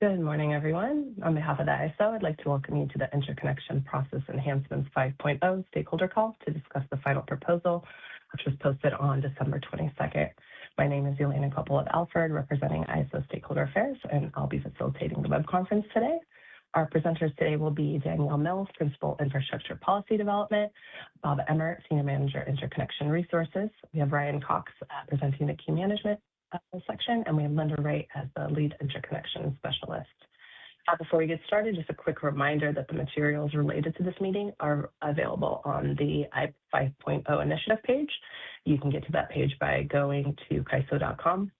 Good morning, everyone. On behalf of the ISO, I'd like to welcome you to the Interconnection Process Enhancements 5.0 stakeholder call to discuss the final proposal, which was posted on December 22nd. My name is Elena Koppel-Alford, representing ISO Stakeholder Affairs, and I'll be facilitating the web conference today. Our presenters today will be Danielle Mills, Principal Infrastructure Policy Development, Bob Emmert, Senior Manager Interconnection Resources. We have Ryan Cox presenting the key management section, and we have Linda Wright as the lead interconnection specialist. Before we get started, just a quick reminder that the materials related to this meeting are available on the I 5.0 initiative page. You can get to that page by going to kaiso.com,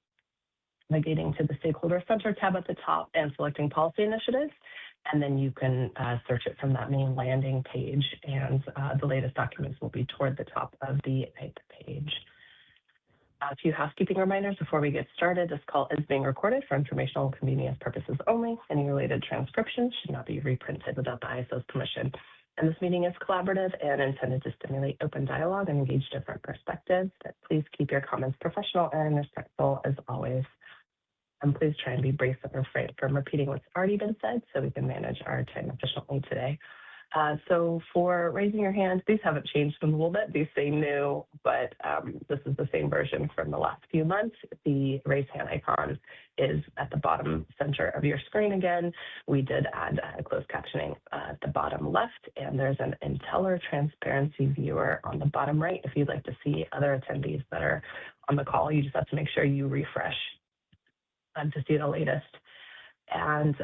navigating to the Stakeholder Center tab at the top and selecting Policy Initiatives, and then you can search it from that main landing page, and the latest documents will be toward the top of the IPE page. A few housekeeping reminders before we get started. This call is being recorded for informational and convenience purposes only. Any related transcriptions should not be reprinted without the ISO's permission. And this meeting is collaborative and intended to stimulate open dialogue and engage different perspectives. But please keep your comments professional and respectful as always. And please try and be brief and refrain from repeating what's already been said so we can manage our time efficiently today. So for raising your hand, these haven't changed a little bit. These say new, but this is the same version from the last few months. The raise hand icon is at the bottom center of your screen again. We did add closed captioning at the bottom left, and there's an Inteller transparency viewer on the bottom right. If you'd like to see other attendees that are on the call, you just have to make sure you refresh to see the latest. And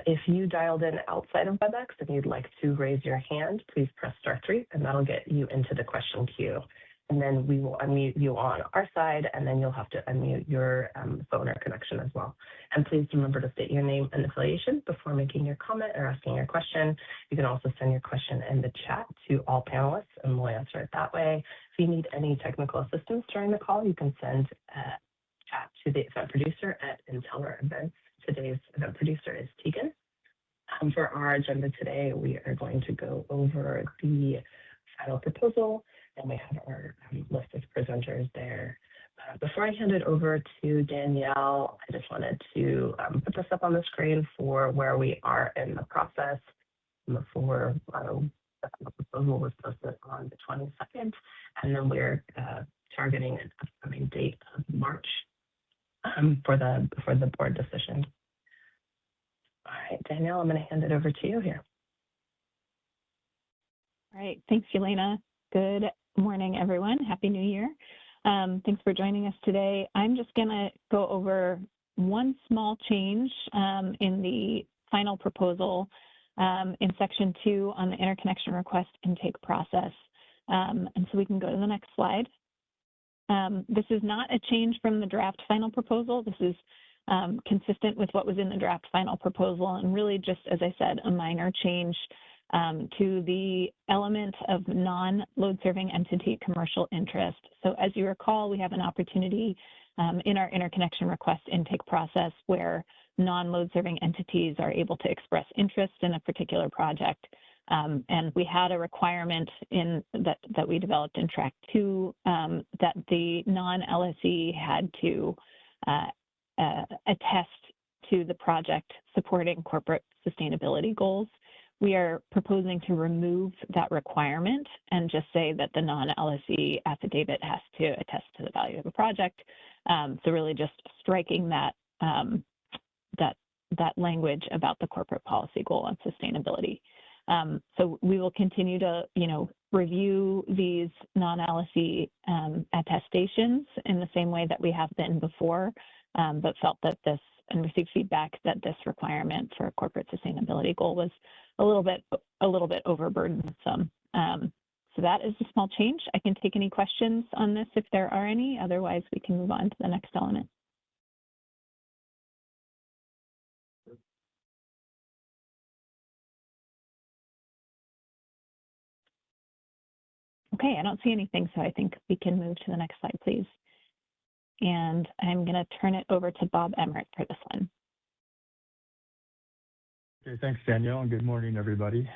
if you dialed in outside of WebEx and you'd like to raise your hand, please press *3, and that'll get you into the question queue. And then we will unmute you on our side, and then you'll have to unmute your phone or connection as well. And please remember to state your name and affiliation before making your comment or asking your question. You can also send your question in the chat to all panelists, and we'll answer it that way. If you need any technical assistance during the call, you can send chat to the event producer at Inteller Events. Today's event producer is Tegan. For our agenda today, we are going to go over the final proposal, and we have our list of presenters there. Before I hand it over to Danielle, I just wanted to put this up on the screen for where we are in the process. Before the proposal was posted on the 22nd, and then we're targeting an upcoming date of March for the board decision. All right, Danielle, I'm going to hand it over to you here. All right, thanks, Elena. Good morning, everyone. Happy New Year. Thanks for joining us today. I'm just going to go over one small change in the final proposal in Section 2 on the interconnection request intake process. And so we can go to the next slide. This is not a change from the draft final proposal. This is consistent with what was in the draft final proposal, and really just, as I said, a minor change to the element of non-load serving entity commercial interest. So as you recall, we have an opportunity in our interconnection request intake process where non-load serving entities are able to express interest in a particular project. And we had a requirement in that we developed in Track 2 that the non-LSE had to attest to the project supporting corporate sustainability goals. We are proposing to remove that requirement and just say that the non-LSE affidavit has to attest to the value of a project. So really just striking that that language about the corporate policy goal on sustainability. So we will continue to, review these non-LSE attestations in the same way that we have been before, but felt that this and received feedback that this requirement for a corporate sustainability goal was a little bit overburdensome. So that is a small change. I can take any questions on this if there are any. Otherwise, we can move on to the next element. Okay, I don't see anything, so I think we can move to the next slide, please. And I'm going to turn it over to Bob Emmert for this one. Okay, thanks, Danielle, and good morning, everybody.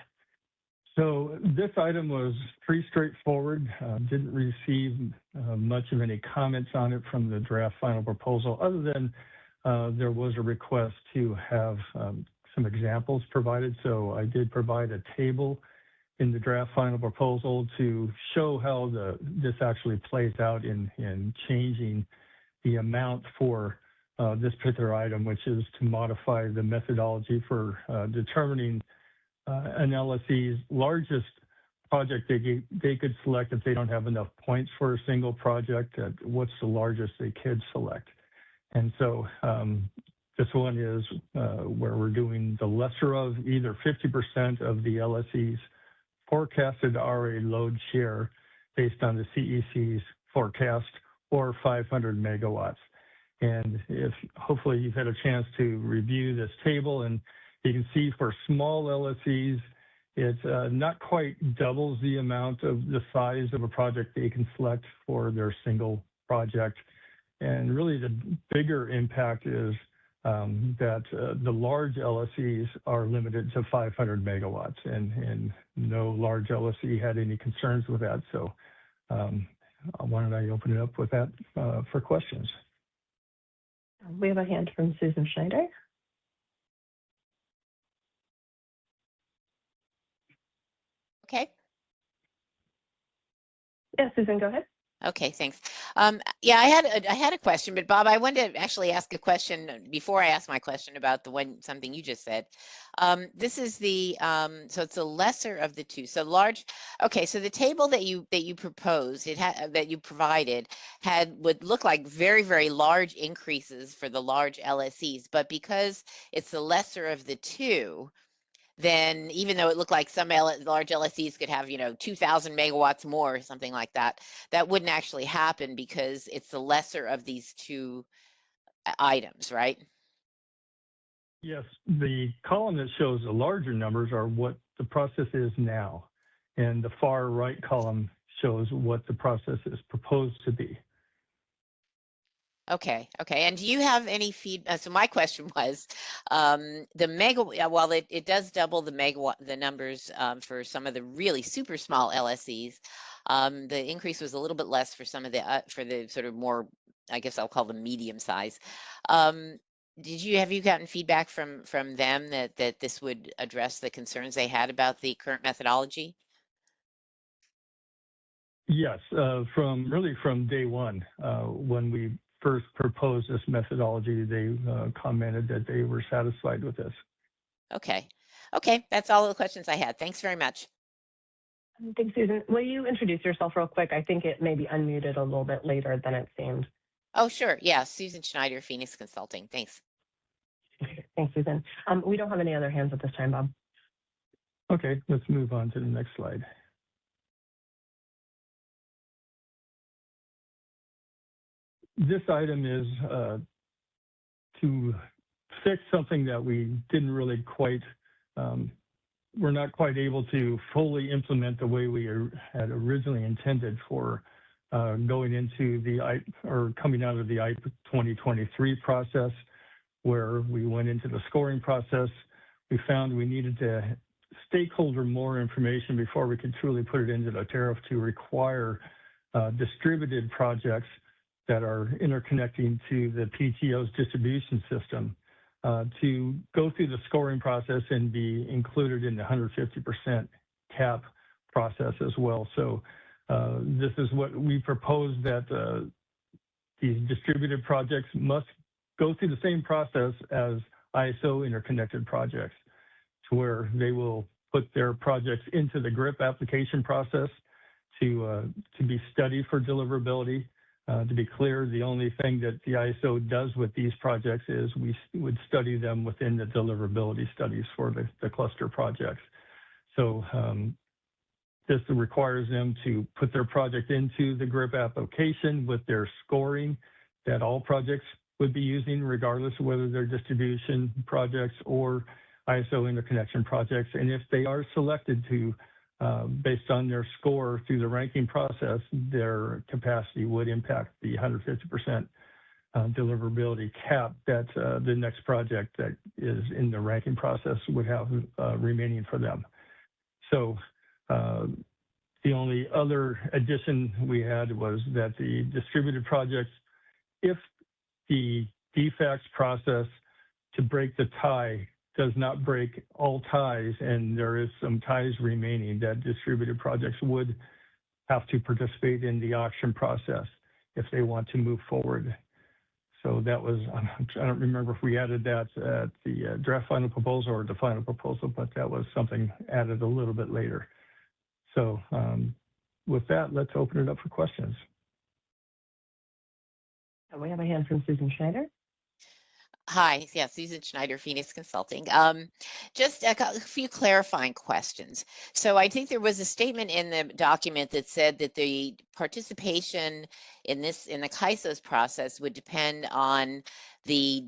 So this item was pretty straightforward. Didn't receive much of any comments on it from the draft final proposal, other than there was a request to have some examples provided. So I did provide a table in the draft final proposal to show how this actually plays out in changing the amount for this particular item, which is to modify the methodology for determining an LSE's largest project they could select if they don't have enough points for a single project. What's the largest they could select? And so this one is where we're doing the lesser of either 50% of the LSE's forecasted RA load share based on the CEC's forecast or 500 megawatts. And if hopefully you've had a chance to review this table, and you can see for small LSEs, it not quite doubles the amount of the size of a project they can select for their single project. And really the bigger impact is that the large LSEs are limited to 500 megawatts, and no large LSE had any concerns with that. So why don't I open it up with that for questions? We have a hand from Susan Schneider. Okay. Yeah, Susan, go ahead. Okay, thanks. Yeah, I had a question, but Bob, I wanted to actually ask a question before I ask my question about something you just said. This is the so it's the lesser of the two. So large. Okay, so the table that you proposed, that you provided would look like very large increases for the large LSEs, but because it's the lesser of the two, then even though it looked like some large LSEs could have, 2,000 megawatts more or something like that, that wouldn't actually happen because it's the lesser of these two items, right? Yes, the column that shows the larger numbers are what the process is now, and the far right column shows what the process is proposed to be. Okay. And do you have any feedback? So my question was, the megawatt, while it does double the megawatt, the numbers for some of the really super small LSEs, the increase was a little bit less for some of for the sort of more, I guess I'll call them medium size. Have you gotten feedback from them that this would address the concerns they had about the current methodology? Yes, from day one, when we first proposed this methodology, they commented that they were satisfied with this. Okay, that's all the questions I had. Thanks very much. Thanks, Susan. Will you introduce yourself real quick? I think it may be unmuted a little bit later than it seemed. Oh, sure. Yeah, Susan Schneider, Phoenix Consulting. Thanks. Thanks, Susan. We don't have any other hands at this time, Bob. Okay, let's move on to the next slide. This item is to fix something that we didn't really quite, we're not quite able to fully implement the way we had originally intended for going into coming out of the IPE 2023 process, where we went into the scoring process. We found we needed to stakeholder more information before we could truly put it into the tariff to require distributed projects that are interconnecting to the PTO's distribution system to go through the scoring process and be included in the 150% cap process as well. So this is what we propose, that these distributed projects must go through the same process as ISO interconnected projects, to where they will put their projects into the GRIP application process to be studied for deliverability. To be clear, the only thing that the ISO does with these projects is we would study them within the deliverability studies for the cluster projects. So this requires them to put their project into the GRIP application with their scoring that all projects would be using, regardless of whether they're distribution projects or ISO interconnection projects. And if they are selected to based on their score through the ranking process, their capacity would impact the 150% deliverability cap that the next project that is in the ranking process would have remaining for them. So the only other addition we had was that the distributed projects, if the DFAC's process to break the tie does not break all ties, and there is some ties remaining that distributed projects would have to participate in the auction process if they want to move forward. So that was, I don't remember if we added that at the draft final proposal or the final proposal, but that was something added a little bit later. So with that, let's open it up for questions. And we have a hand from Susan Schneider. Hi, yeah, Susan Schneider, Phoenix Consulting. Just a few clarifying questions. So I think there was a statement in the document that said that the participation in the CAISO's process would depend on the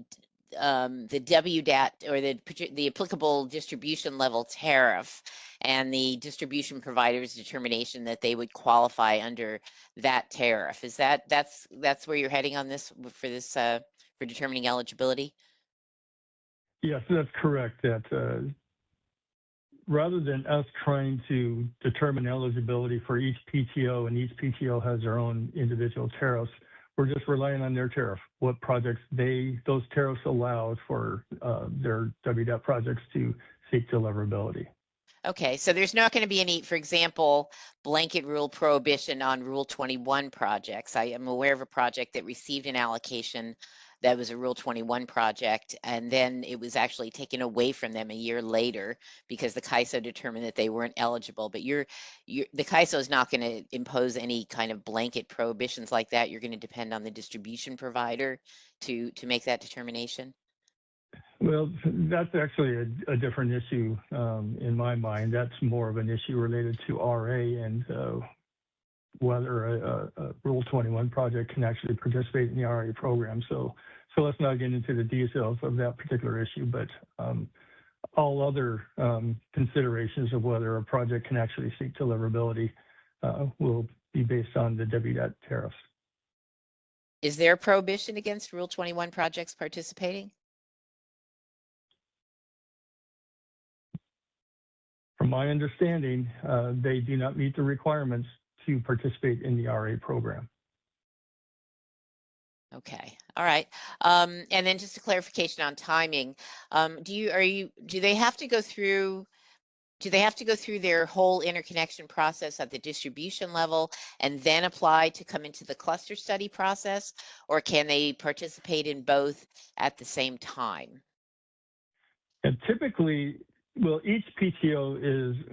WDAT, or the applicable distribution level tariff, and the distribution provider's determination that they would qualify under that tariff. Is that's where you're heading on this for this? For determining eligibility? Yes, that's correct. That rather than us trying to determine eligibility for each PTO, and each PTO has their own individual tariffs, we're just relying on their tariff, what projects those tariffs allow for their WDAP projects to seek deliverability. Okay, so there's not going to be any, for example, blanket rule prohibition on Rule 21 projects. I am aware of a project that received an allocation that was a Rule 21 project, and then it was actually taken away from them a year later because the CAISO determined that they weren't eligible. But the CAISO is not going to impose any kind of blanket prohibitions like that. You're going to depend on the distribution provider to make that determination. Well, that's actually a different issue in my mind. That's more of an issue related to RA and whether a Rule 21 project can actually participate in the RA program. So let's not get into the details of that particular issue, but all other considerations of whether a project can actually seek deliverability will be based on the WDAT tariffs. Is there a prohibition against Rule 21 projects participating? From my understanding, they do not meet the requirements to participate in the RA program. Okay, all right. And then just a clarification on timing. Do they have to go through their whole interconnection process at the distribution level and then apply to come into the cluster study process, or can they participate in both at the same time? And typically, well, each PTO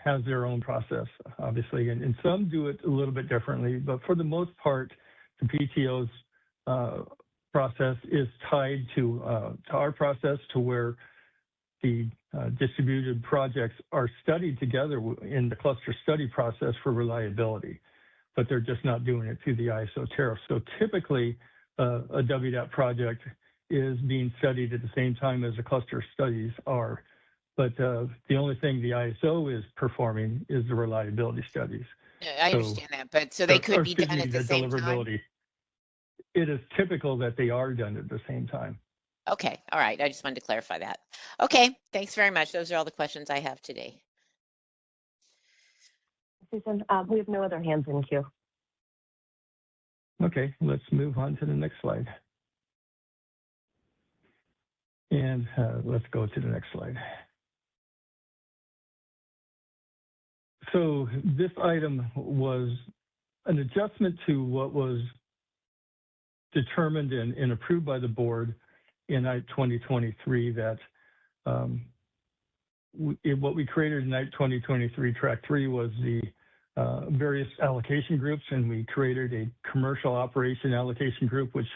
has their own process, obviously, and some do it a little bit differently, but for the most part, the PTO's process is tied to our process, to where the distributed projects are studied together in the cluster study process for reliability, but they're just not doing it through the ISO tariff. So typically, a WDAP project is being studied at the same time as the cluster studies are. But the only thing the ISO is performing is the reliability studies. I understand that, but so they could be done at the same time? It is typical that they are done at the same time. Okay, all right. I just wanted to clarify that. Okay, thanks very much. Those are all the questions I have today. Susan, we have no other hands in queue. Okay, let's move on to the next slide. And let's go to the next slide. So this item was an adjustment to what was determined and approved by the board in 2023, that what we created in 2023, track 3, was the various allocation groups, and we created a commercial operation allocation group, which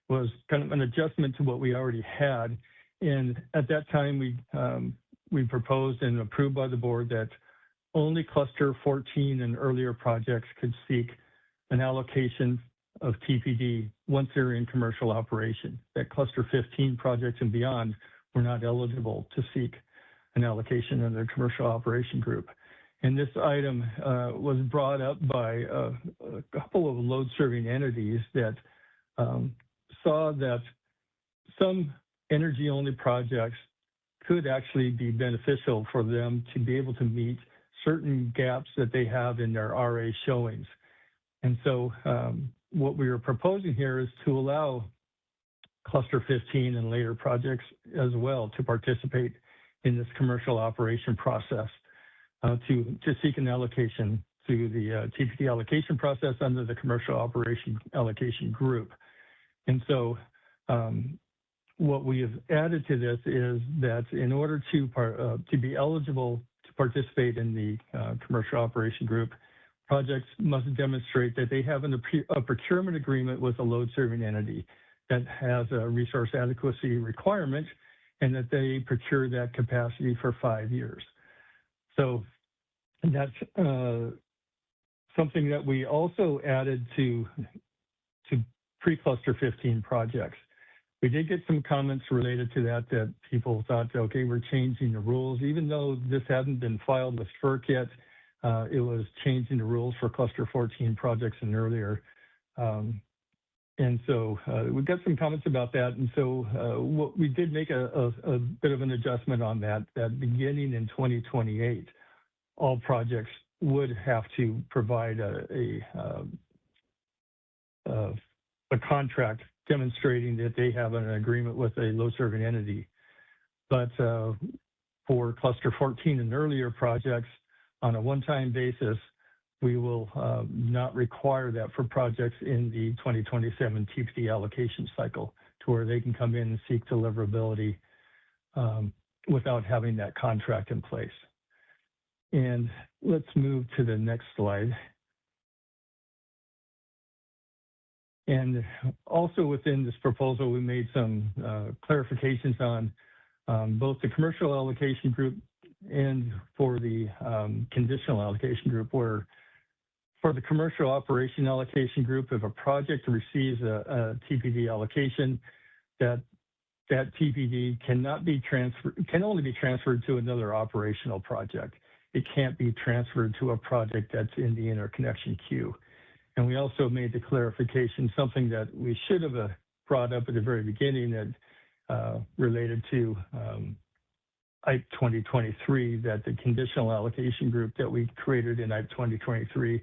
was kind of an adjustment to what we already had. And at that time, we proposed and approved by the board that only cluster 14 and earlier projects could seek an allocation of TPD once they're in commercial operation. That cluster 15 projects and beyond were not eligible to seek an allocation in their commercial operation group. And this item was brought up by a couple of load-serving entities that saw that some energy-only projects could actually be beneficial for them to be able to meet certain gaps that they have in their RA showings. And so what we are proposing here is to allow Cluster 15 and later projects as well to participate in this commercial operation process to seek an allocation to the TPD allocation process under the commercial operation allocation group. And so what we have added to this is that in order to be eligible to participate in the commercial operation group, projects must demonstrate that they have a procurement agreement with a load serving entity that has a resource adequacy requirement and that they procure that capacity for 5 years. So that's something that we also added to pre-cluster 15 projects. We did get some comments related to that people thought, okay, we're changing the rules. Even though this hadn't been filed with FERC yet, it was changing the rules for cluster 14 projects and earlier. And so we got some comments about that. And so what we did make a bit of an adjustment on that beginning in 2028, all projects would have to provide a contract demonstrating that they have an agreement with a load serving entity. But for cluster 14 and earlier projects on a one-time basis, we will not require that for projects in the 2027 TPD allocation cycle to where they can come in and seek deliverability without having that contract in place. And let's move to the next slide. And also within this proposal, we made some clarifications on both the commercial allocation group and for the conditional allocation group, where for the commercial operation allocation group, if a project receives a TPD allocation, that TPD can only be transferred to another operational project. It can't be transferred to a project that's in the interconnection queue. And we also made the clarification, something that we should have brought up at the very beginning, that related to IPE 2023, that the conditional allocation group that we created in IPE 2023,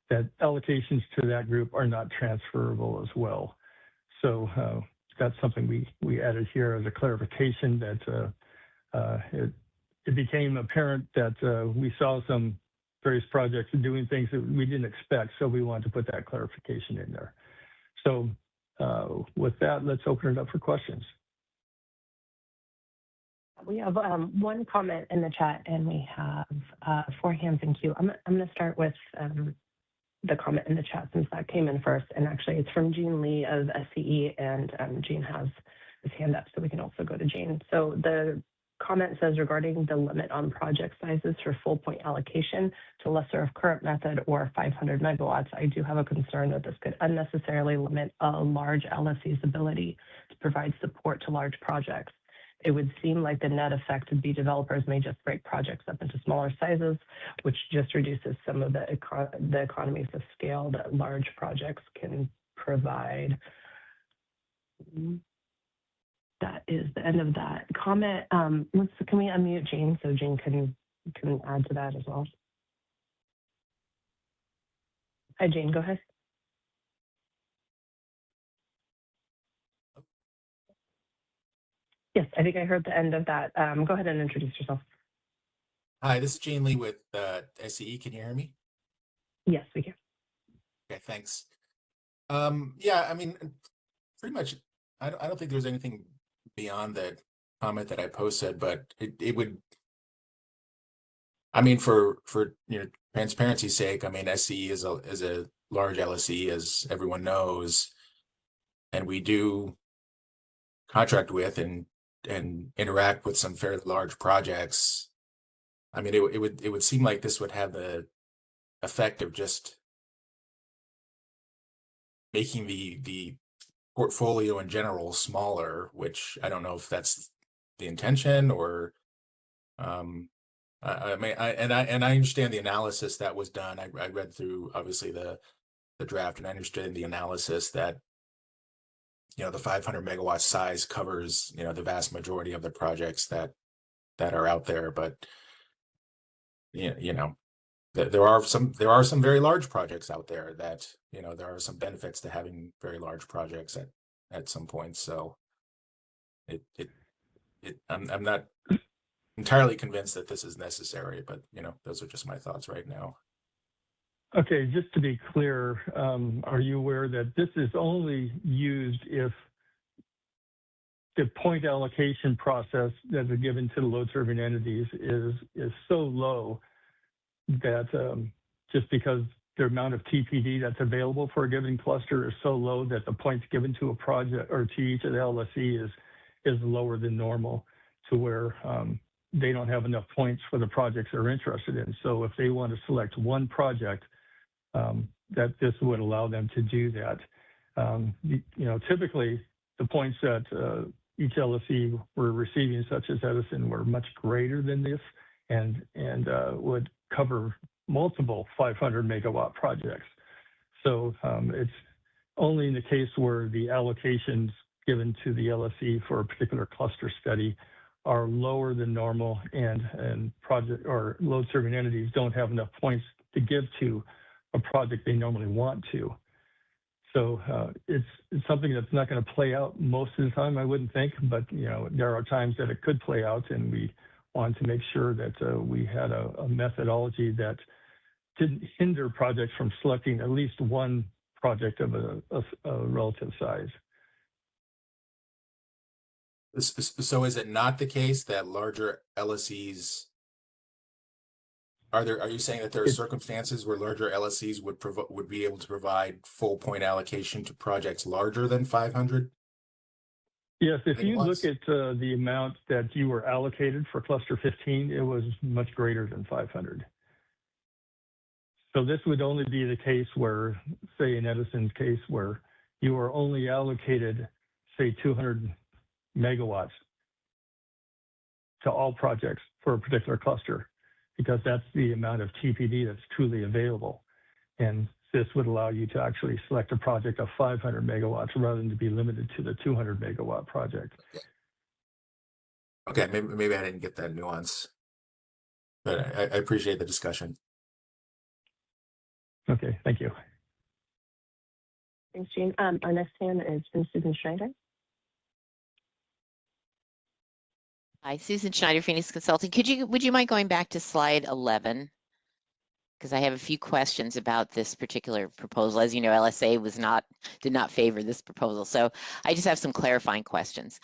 that allocations to that group are not transferable as well. So that's something we added here as a clarification, that it became apparent that we saw some various projects doing things that we didn't expect, so we wanted to put that clarification in there. So with that, let's open it up for questions. We have one comment in the chat, and we have 4 hands in queue. I'm going to start with the comment in the chat since that came in first, and actually it's from Gene Lee of SCE, and Gene has his hand up, so we can also go to Gene. So the comment says, regarding the limit on project sizes for full point allocation to lesser of current method or 500 megawatts, I do have a concern that this could unnecessarily limit a large LSE's ability to provide support to large projects. It would seem like the net effect would be developers may just break projects up into smaller sizes, which just reduces some of the economies of scale that large projects can provide. That is the end of that comment. Can we unmute Jane so Jane can add to that as well? Hi, Jane, go ahead. Yes, I think I heard the end of that. Go ahead and introduce yourself. Hi, this is Gene Lee with SCE. Can you hear me? Yes, we can. Okay, thanks. Yeah, I mean, pretty much, I don't think there's anything beyond that comment that I posted, but it would, I mean, for transparency's sake, I mean, SCE is a large LSE, as everyone knows, and we do contract with and interact with some fairly large projects. I mean, it would seem like this would have the effect of just making the portfolio in general smaller, which I don't know if that's the intention or I mean, I understand the analysis that was done. I read through obviously the draft, and I understand the analysis that the 500 megawatt size covers the vast majority of the projects that are out there, but there are some very large projects out there that there are some benefits to having very large projects at some point. So I'm not entirely convinced that this is necessary, but those are just my thoughts right now. Okay, just to be clear, are you aware that this is only used if the point allocation process that is given to the load serving entities is so low that just because the amount of TPD that's available for a given cluster is so low that the points given to a project or to each of the LSE is lower than normal, to where they don't have enough points for the projects they're interested in. So if they want to select one project, that this would allow them to do that. Typically the points that each LSE were receiving, such as Edison, were much greater than this, and would cover multiple 500 megawatt projects. So it's only in the case where the allocations given to the LSE for a particular cluster study are lower than normal, and project or load serving entities don't have enough points to give to a project they normally want to. So it's something that's not going to play out most of the time, I wouldn't think, but there are times that it could play out, and we wanted to make sure that we had a methodology that didn't hinder projects from selecting at least one project of a relative size. So is it not the case that larger LSEs are you saying that there are circumstances where larger LSEs would be able to provide full point allocation to projects larger than 500? Yes, if you look at the amount that you were allocated for cluster 15, it was much greater than 500. So this would only be the case where, say in Edison's case, where you were only allocated, say, 200 megawatts to all projects for a particular cluster, because that's the amount of TPD that's truly available. And this would allow you to actually select a project of 500 megawatts rather than to be limited to the 200 megawatt project. Okay, maybe I didn't get that nuance, but I appreciate the discussion. Okay, thank you. Thanks, Gene. Our next hand is from Susan Schneider. Hi, Susan Schneider, Phoenix Consulting. Would you mind going back to slide 11? Because I have a few questions about this particular proposal. As you know, LSA did not favor this proposal. So I just have some clarifying questions.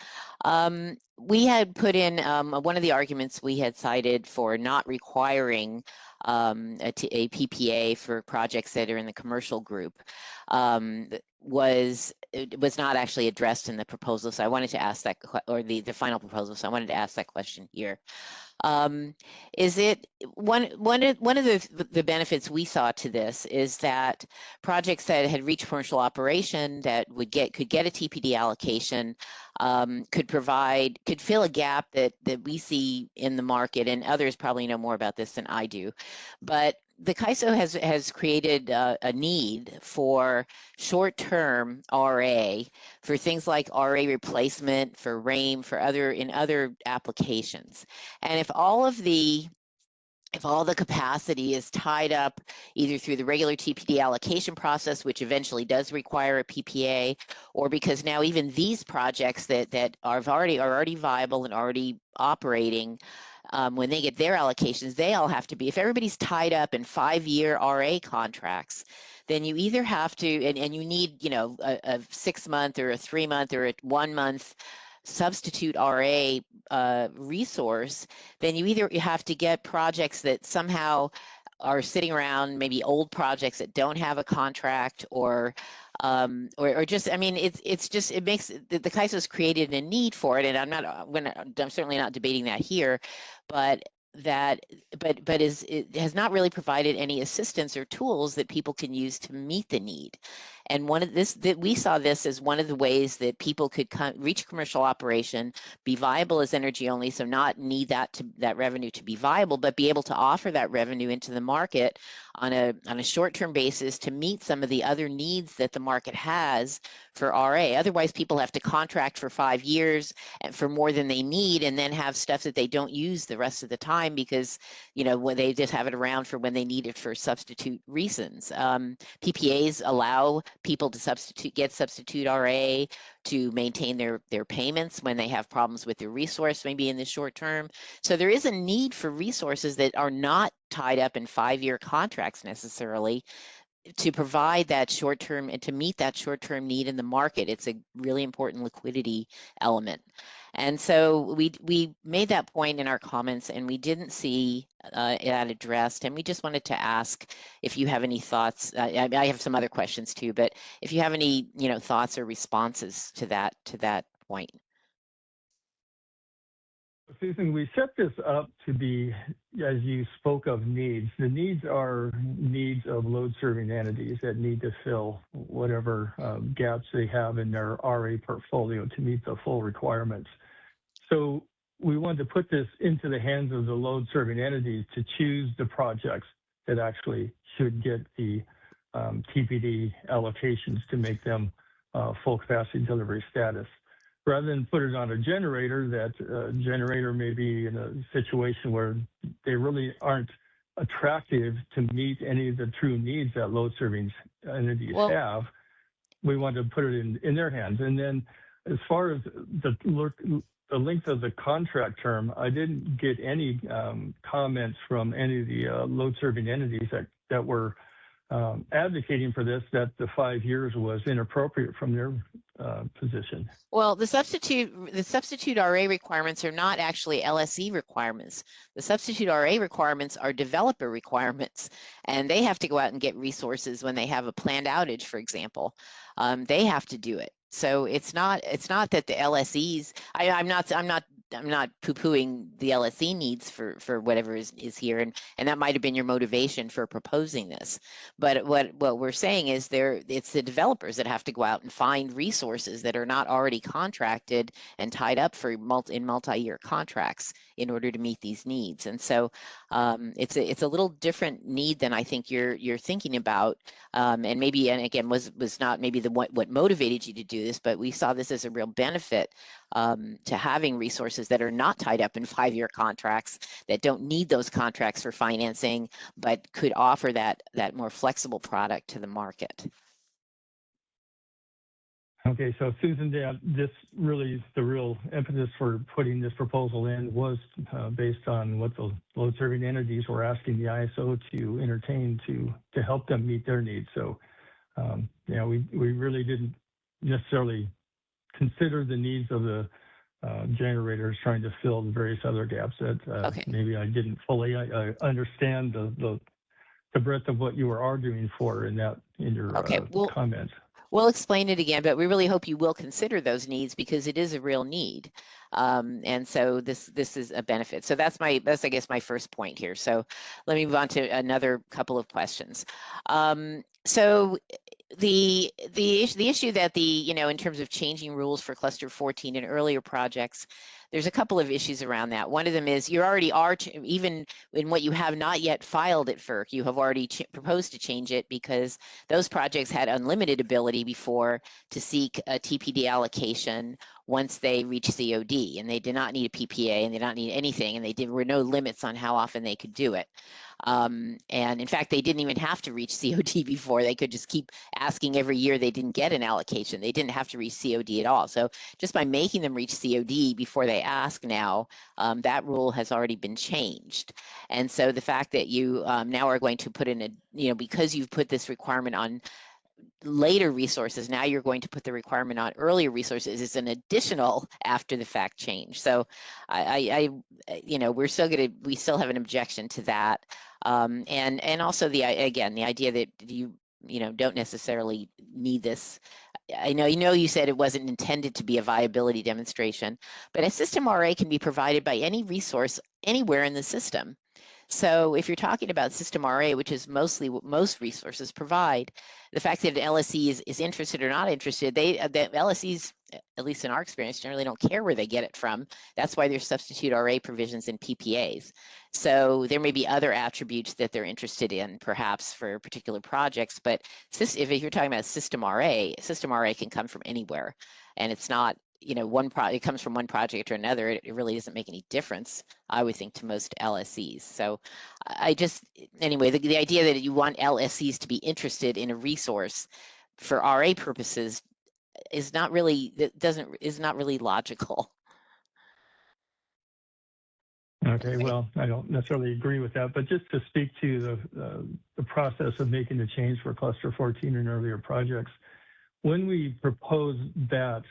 We had put in one of the arguments we had cited for not requiring a PPA for projects that are in the commercial group was not actually addressed in the proposal. So I wanted to ask that, or the final proposal. So I wanted to ask that question here. Is it one of the benefits we saw to this is that projects that had reached commercial operation that could get a TPD allocation could fill a gap that we see in the market, and others probably know more about this than I do, but the CAISO has created a need for short-term RA for things like RA replacement, for RAIM, in other applications. And if all the capacity is tied up either through the regular TPD allocation process, which eventually does require a PPA, or because now even these projects that are already viable and already operating, when they get their allocations, they all have to be, if everybody's tied up in 5-year RA contracts, then you either have to, and you need, a 6-month or a 3-month or a 1-month substitute RA resource, then you have to get projects that somehow are sitting around, maybe old projects that don't have a contract, or just, I mean, it makes the CAISO's created a need for it, and I'm certainly not debating that here, but it has not really provided any assistance or tools that people can use to meet the need. And we saw this as one of the ways that people could reach commercial operation, be viable as energy only, so not need that revenue to be viable, but be able to offer that revenue into the market on a short-term basis to meet some of the other needs that the market has for RA. Otherwise, people have to contract for 5 years and for more than they need, and then have stuff that they don't use the rest of the time because when they just have it around for when they need it for substitute reasons. PPAs allow people to get substitute RA to maintain their payments when they have problems with their resource, maybe in the short term. So there is a need for resources that are not tied up in 5-year contracts necessarily, to provide that short-term and to meet that short-term need in the market. It's a really important liquidity element. And so we made that point in our comments, and we didn't see that addressed. And we just wanted to ask if you have any thoughts. I have some other questions too, but if you have any, thoughts or responses to that point. Susan, we set this up to be, as you spoke of needs, the needs are needs of load-serving entities that need to fill whatever gaps they have in their RA portfolio to meet the full requirements. So we wanted to put this into the hands of the load-serving entities to choose the projects that actually should get the TPD allocations to make them full capacity delivery status. Rather than put it on a generator, that generator may be in a situation where they really aren't attractive to meet any of the true needs that load serving entities have. We want to put it in their hands. And then as far as the length of the contract term, I didn't get any comments from any of the load serving entities that were advocating for this, that the 5 years was inappropriate from their position. Well, the substitute RA requirements are not actually LSE requirements. The substitute RA requirements are developer requirements, and they have to go out and get resources when they have a planned outage, for example. They have to do it. So it's not that the LSEs. I'm not poo-pooing the LSE needs for whatever is here, and that might have been your motivation for proposing this. But what we're saying is it's the developers that have to go out and find resources that are not already contracted and tied up for multi-year contracts in order to meet these needs. And so it's a little different need than I think you're thinking about, and again was not maybe what motivated you to do this, but we saw this as a real benefit to having resources that are not tied up in 5-year contracts, that don't need those contracts for financing, but could offer that more flexible product to the market. Okay, so Susan, this really is the real impetus for putting this proposal in was based on what the load serving entities were asking the ISO to entertain to help them meet their needs. So, we really didn't necessarily consider the needs of the generators trying to fill the various other gaps that maybe I didn't fully understand the breadth of what you were arguing for in your comments. We'll explain it again, but we really hope you will consider those needs because it is a real need. And so this is a benefit. So that's I guess my first point here. So let me move on to another couple of questions. So the issue that in terms of changing rules for cluster 14 and earlier projects, there's a couple of issues around that. One of them is you already are, even in what you have not yet filed at FERC, you have already proposed to change it because those projects had unlimited ability before to seek a TPD allocation once they reach COD, and they did not need a PPA and they did not need anything, and there were no limits on how often they could do it. And in fact, they didn't even have to reach COD before. They could just keep asking every year they didn't get an allocation. They didn't have to reach COD at all. So just by making them reach COD before they ask now, that rule has already been changed. And so the fact that you now are going to put in because you've put this requirement on later resources, now you're going to put the requirement on earlier resources is an additional after the fact change. So we still have an objection to that. And also the idea that you don't necessarily need this. I know you said it wasn't intended to be a viability demonstration, but a system RA can be provided by any resource anywhere in the system. So if you're talking about system RA, which is mostly what most resources provide, the fact that an LSE is interested or not interested, the LSEs, at least in our experience, generally don't care where they get it from. That's why there's substitute RA provisions in PPAs. So there may be other attributes that they're interested in, perhaps for particular projects, but if you're talking about system RA can come from anywhere, and it's not, it comes from one project or another. It really doesn't make any difference, I would think, to most LSEs. So anyway, the idea that you want LSEs to be interested in a resource for RA purposes is not really, is not really logical. Okay, well, I don't necessarily agree with that, but just to speak to the process of making the change for cluster 14 and earlier projects, when we proposed that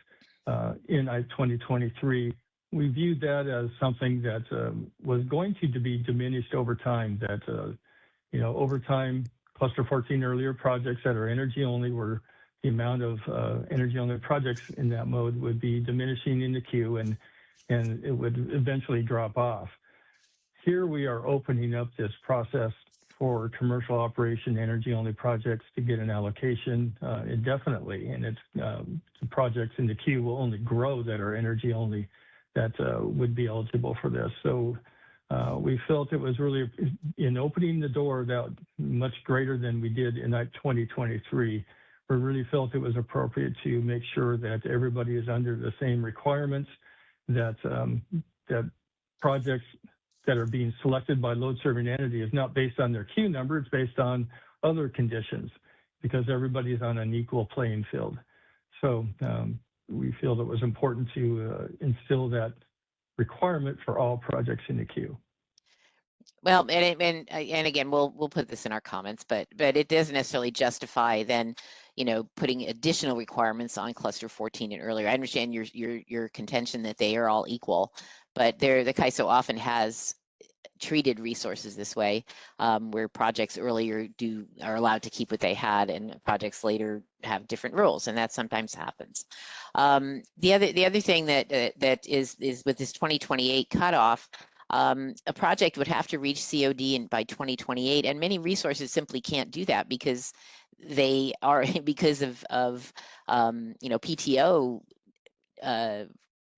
in 2023, we viewed that as something that was going to be diminished over time, that, over time, cluster 14 earlier projects that are energy only were the amount of energy only projects in that mode would be diminishing in the queue and it would eventually drop off. Here we are opening up this process for commercial operation energy only projects to get an allocation indefinitely, and it's the projects in the queue will only grow that are energy only that would be eligible for this. So we felt it was really in opening the door that much greater than we did in 2023. We really felt it was appropriate to make sure that everybody is under the same requirements, that that projects that are being selected by load serving entity is not based on their queue number, it's based on other conditions because everybody is on an equal playing field. So we feel it was important to instill that requirement for all projects in the queue. Well, and again, we'll put this in our comments, but it doesn't necessarily justify then, putting additional requirements on cluster 14 and earlier. I understand your contention that they are all equal, but the CAISO often has treated resources this way, where projects earlier are allowed to keep what they had, and projects later have different rules, and that sometimes happens. The other thing that is with this 2028 cutoff. A project would have to reach COD by 2028, and many resources simply can't do that because they are because of PTO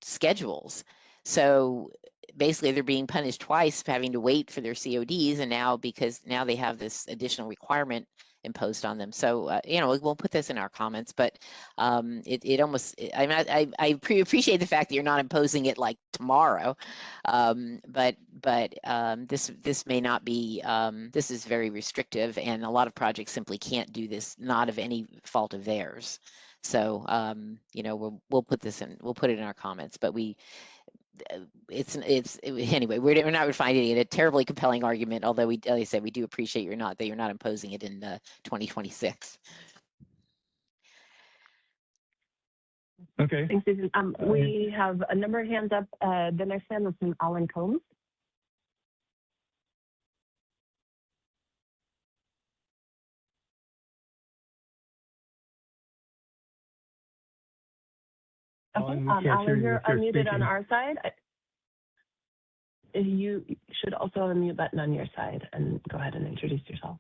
schedules. So basically, they're being punished twice for having to wait for their CODs, and now because they have this additional requirement imposed on them. So we'll put this in our comments, but it almost, I appreciate the fact that you're not imposing it like tomorrow, but this may not be, this is very restrictive, and a lot of projects simply can't do this, not of any fault of theirs. So we'll put this in, we'll put it in our comments, but anyway, we're not finding it a terribly compelling argument, although like I said, we do appreciate that you're not imposing it in 2026. Okay. Thanks, Susan. We have a number of hands up. The next hand is from Alan Combs. Okay, Alan, you're unmuted on our side. You should also have a mute button on your side, and go ahead and introduce yourself.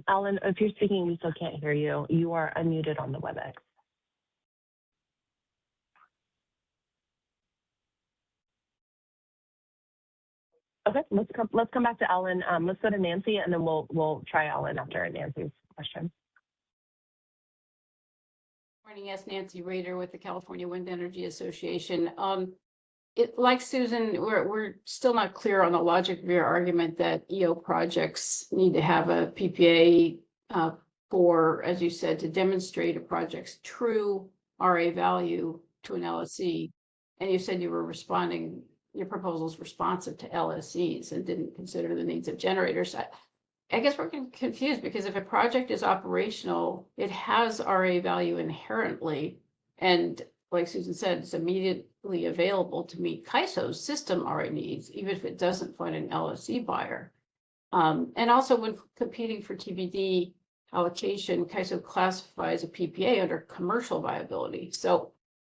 Alan, if you're speaking, we still can't hear you. You are unmuted on the WebEx. Okay, let's come back to Alan. Let's go to Nancy, and then we'll try Alan after Nancy's question. Morning, yes, Nancy Rader with the California Wind Energy Association. Like Susan, we're still not clear on the logic of your argument that EO projects need to have a PPA for, as you said, to demonstrate a project's true RA value to an LSE. And you said your proposal's responsive to LSEs and didn't consider the needs of generators. I guess we're confused because if a project is operational, it has RA value inherently. And like Susan said, it's immediately available to meet CAISO's system RA needs, even if it doesn't find an LSE buyer. And also when competing for TBD allocation, CAISO classifies a PPA under commercial viability. So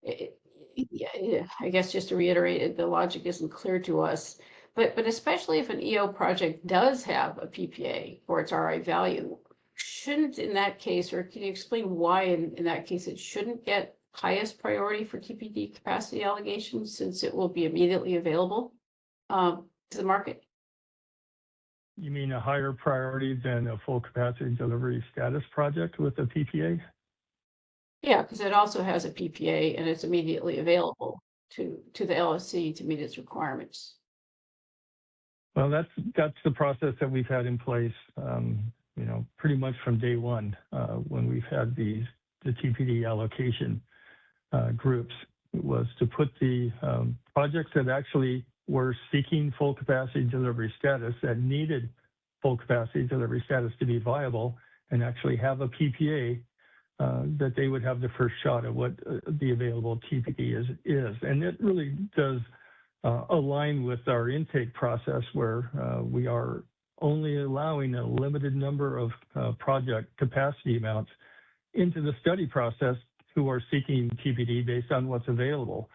I guess just to reiterate, the logic isn't clear to us. But especially if an EO project does have a PPA for its RA value, shouldn't in that case, or can you explain why in that case it shouldn't get highest priority for TPD capacity allegations since it will be immediately available to the market? You mean a higher priority than a full capacity delivery status project with a PPA? Yeah, because it also has a PPA and it's immediately available to the LSC to meet its requirements. Well, that's the process that we've had in place, pretty much from day one when we've had the TPD allocation groups. It was to put the projects that actually were seeking full capacity delivery status, that needed full capacity delivery status to be viable and actually have a PPA, that they would have the first shot at what the available TPD is. And it really does align with our intake process, where we are only allowing a limited number of project capacity amounts into the study process who are seeking TPD based on what's available.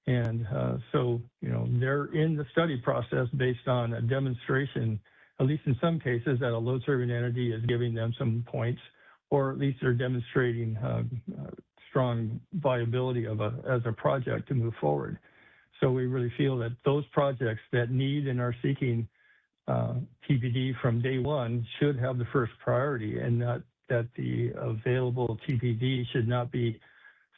And so, they're in the study process based on a demonstration, at least in some cases, that a load serving entity is giving them some points, or at least they're demonstrating strong viability as a project to move forward. So we really feel that those projects that need and are seeking TPD from day one should have the first priority, and not that the available TPD should not be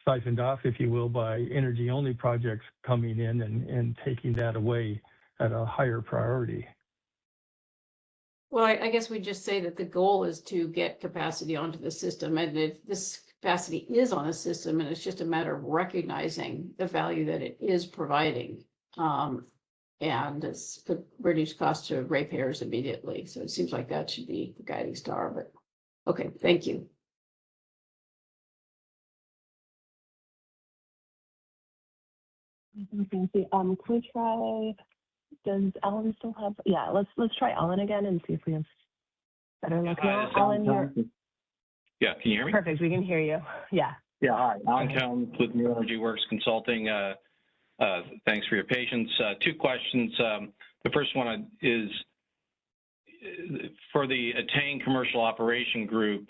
siphoned off, if you will, by energy-only projects coming in and taking that away at a higher priority. Well, I guess we just say that the goal is to get capacity onto the system, and if this capacity is on a system, and it's just a matter of recognizing the value that it is providing, and it's could reduce costs to ratepayers immediately. So it seems like that should be the guiding star. But okay, thank you. Nancy, can we try? Does Ellen still have? Yeah, let's try Ellen again and see if we have better luck now. Ellen, you're. Yeah, can you hear me? Perfect, we can hear you. Yeah. Yeah, hi. Alan Combs with New Energy Works Consulting. Thanks for your patience. Two questions. The first one is for the Attain Commercial Operation Group.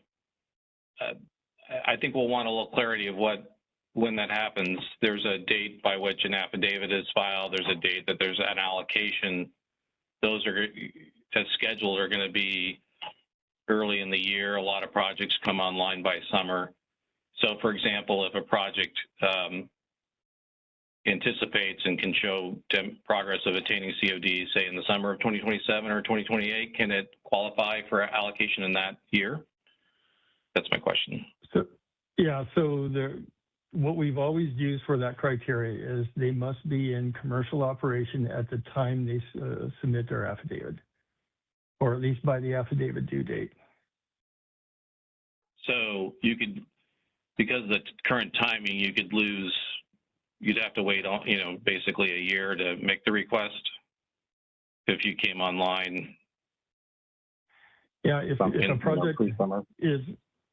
I think we'll want a little clarity of when that happens. There's a date by which an affidavit is filed. There's a date that there's an allocation. Those are, as scheduled, are going to be early in the year. A lot of projects come online by summer. So, for example, if a project anticipates and can show progress of attaining COD, say in the summer of 2027 or 2028, can it qualify for allocation in that year? That's my question. So, yeah, so what we've always used for that criteria is they must be in commercial operation at the time they submit their affidavit, or at least by the affidavit due date. So you could, because of the current timing, you could lose, you'd have to wait on, basically a year to make the request if you came online. Yeah, if a project is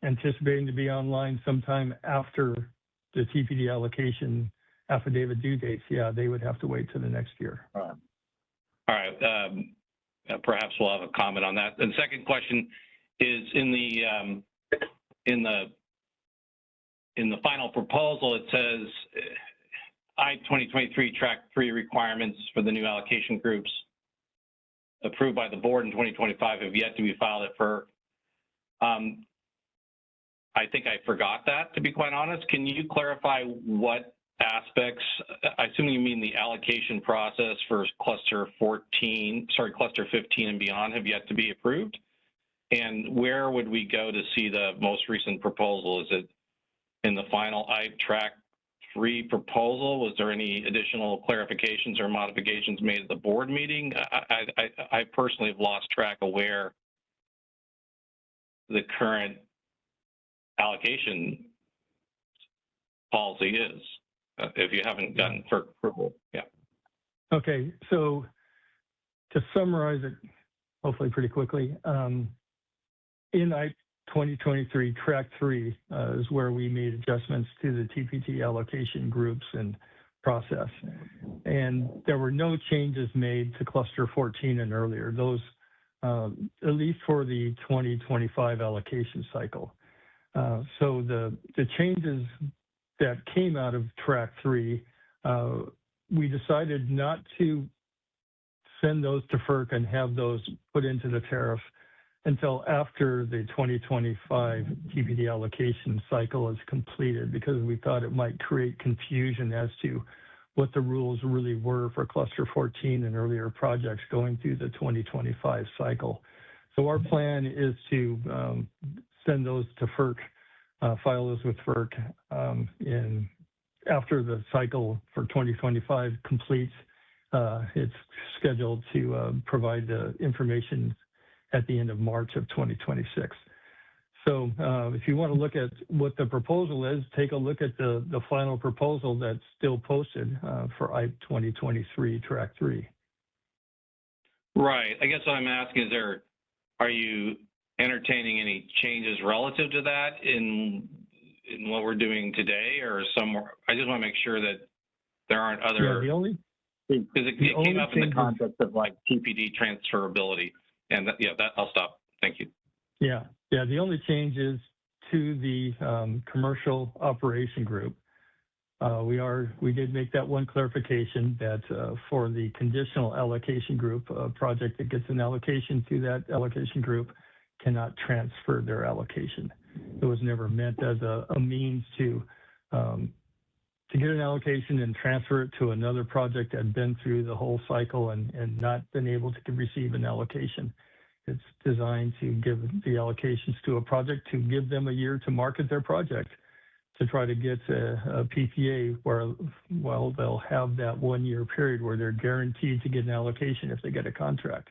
anticipating to be online sometime after the TPD allocation affidavit due dates, yeah, they would have to wait till the next year. All right. Perhaps we'll have a comment on that. And the second question is in the final proposal, it says I-2023 Track 3 requirements for the new allocation groups approved by the board in 2025 have yet to be filed at FERC. I think I forgot that, to be quite honest. Can you clarify what aspects, I assume you mean the allocation process for cluster 15 and beyond have yet to be approved? And where would we go to see the most recent proposal? Is it in the final Track 3 proposal? Was there any additional clarifications or modifications made at the board meeting? I personally have lost track of where the current allocation policy is, if you haven't done for approval. Yeah. Okay, so to summarize it, hopefully pretty quickly, in I-2023 Track 3 is where we made adjustments to the TPT allocation groups and process. And there were no changes made to cluster 14 and earlier, those at least for the 2025 allocation cycle. So the changes that came out of Track 3, we decided not to send those to FERC and have those put into the tariff until after the 2025 TPD allocation cycle is completed, because we thought it might create confusion as to what the rules really were for cluster 14 and earlier projects going through the 2025 cycle. So our plan is to send those to FERC, file those with FERC after the cycle for 2025 completes. It's scheduled to provide the information at the end of March of 2026. So if you want to look at what the proposal is, take a look at the final proposal that's still posted for IPE 2023 Track 3. Right. I guess what I'm asking is, are you entertaining any changes relative to that in what we're doing today, or somewhere? I just want to make sure that there aren't other. Yeah, because it came up in the context of like TPD transferability, and I'll stop. Thank you. Yeah. The only change is to the commercial operation group. We did make that one clarification that for the conditional allocation group, a project that gets an allocation to that allocation group cannot transfer their allocation. It was never meant as a means to get an allocation and transfer it to another project that had been through the whole cycle and not been able to receive an allocation. It's designed to give the allocations to a project to give them a year to market their project, to try to get a PPA while they'll have that 1 year period where they're guaranteed to get an allocation if they get a contract.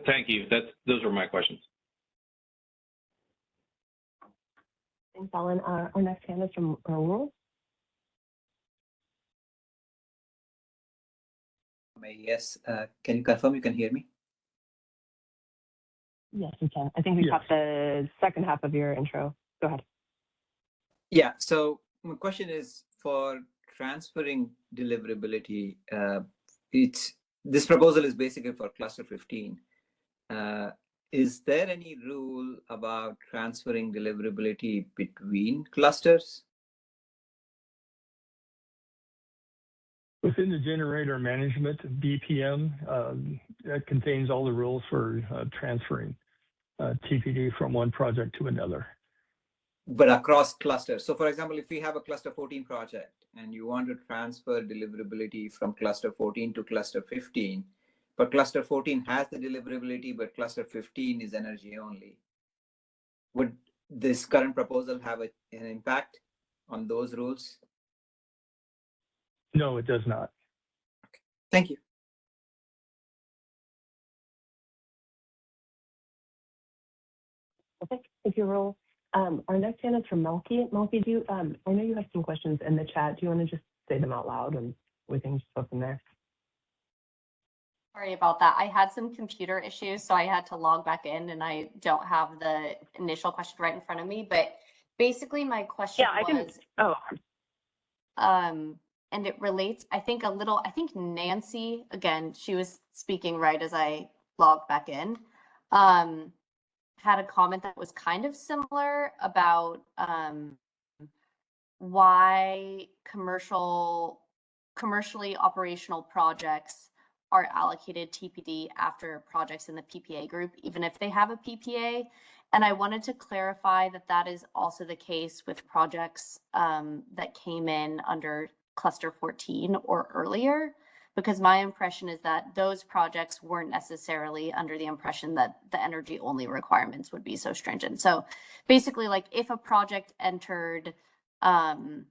Thank you. Those were my questions. Thanks, Alan. Our next hand is from Raul. Yes. Can you confirm you can hear me? Yes, we can. I think we caught the second half of your intro. Go ahead. Yeah. So my question is for transferring deliverability. This proposal is basically for cluster 15. Is there any rule about transferring deliverability between clusters? Within the generator management BPM, that contains all the rules for transferring TPD from one project to another. But across clusters. So for example, if we have a cluster 14 project and you want to transfer deliverability from cluster 14 to cluster 15, but cluster 14 has the deliverability, but cluster 15 is energy only, would this current proposal have an impact on those rules? No, it does not. Okay. Thank you. Okay, thank you, Raul. Our next hand is from Melky. Melky, I know you have some questions in the chat. Do you want to just say them out loud and we can just go from there? Sorry about that. I had some computer issues, so I had to log back in and I don't have the initial question right in front of me. But basically my question and it relates, I think Nancy, again, she was speaking right as I logged back in, had a comment that was kind of similar about why commercially operational projects are allocated TPD after projects in the PPA group, even if they have a PPA. And I wanted to clarify that that is also the case with projects that came in under cluster 14 or earlier, because my impression is that those projects weren't necessarily under the impression that the energy only requirements would be so stringent. So basically, like if a project entered in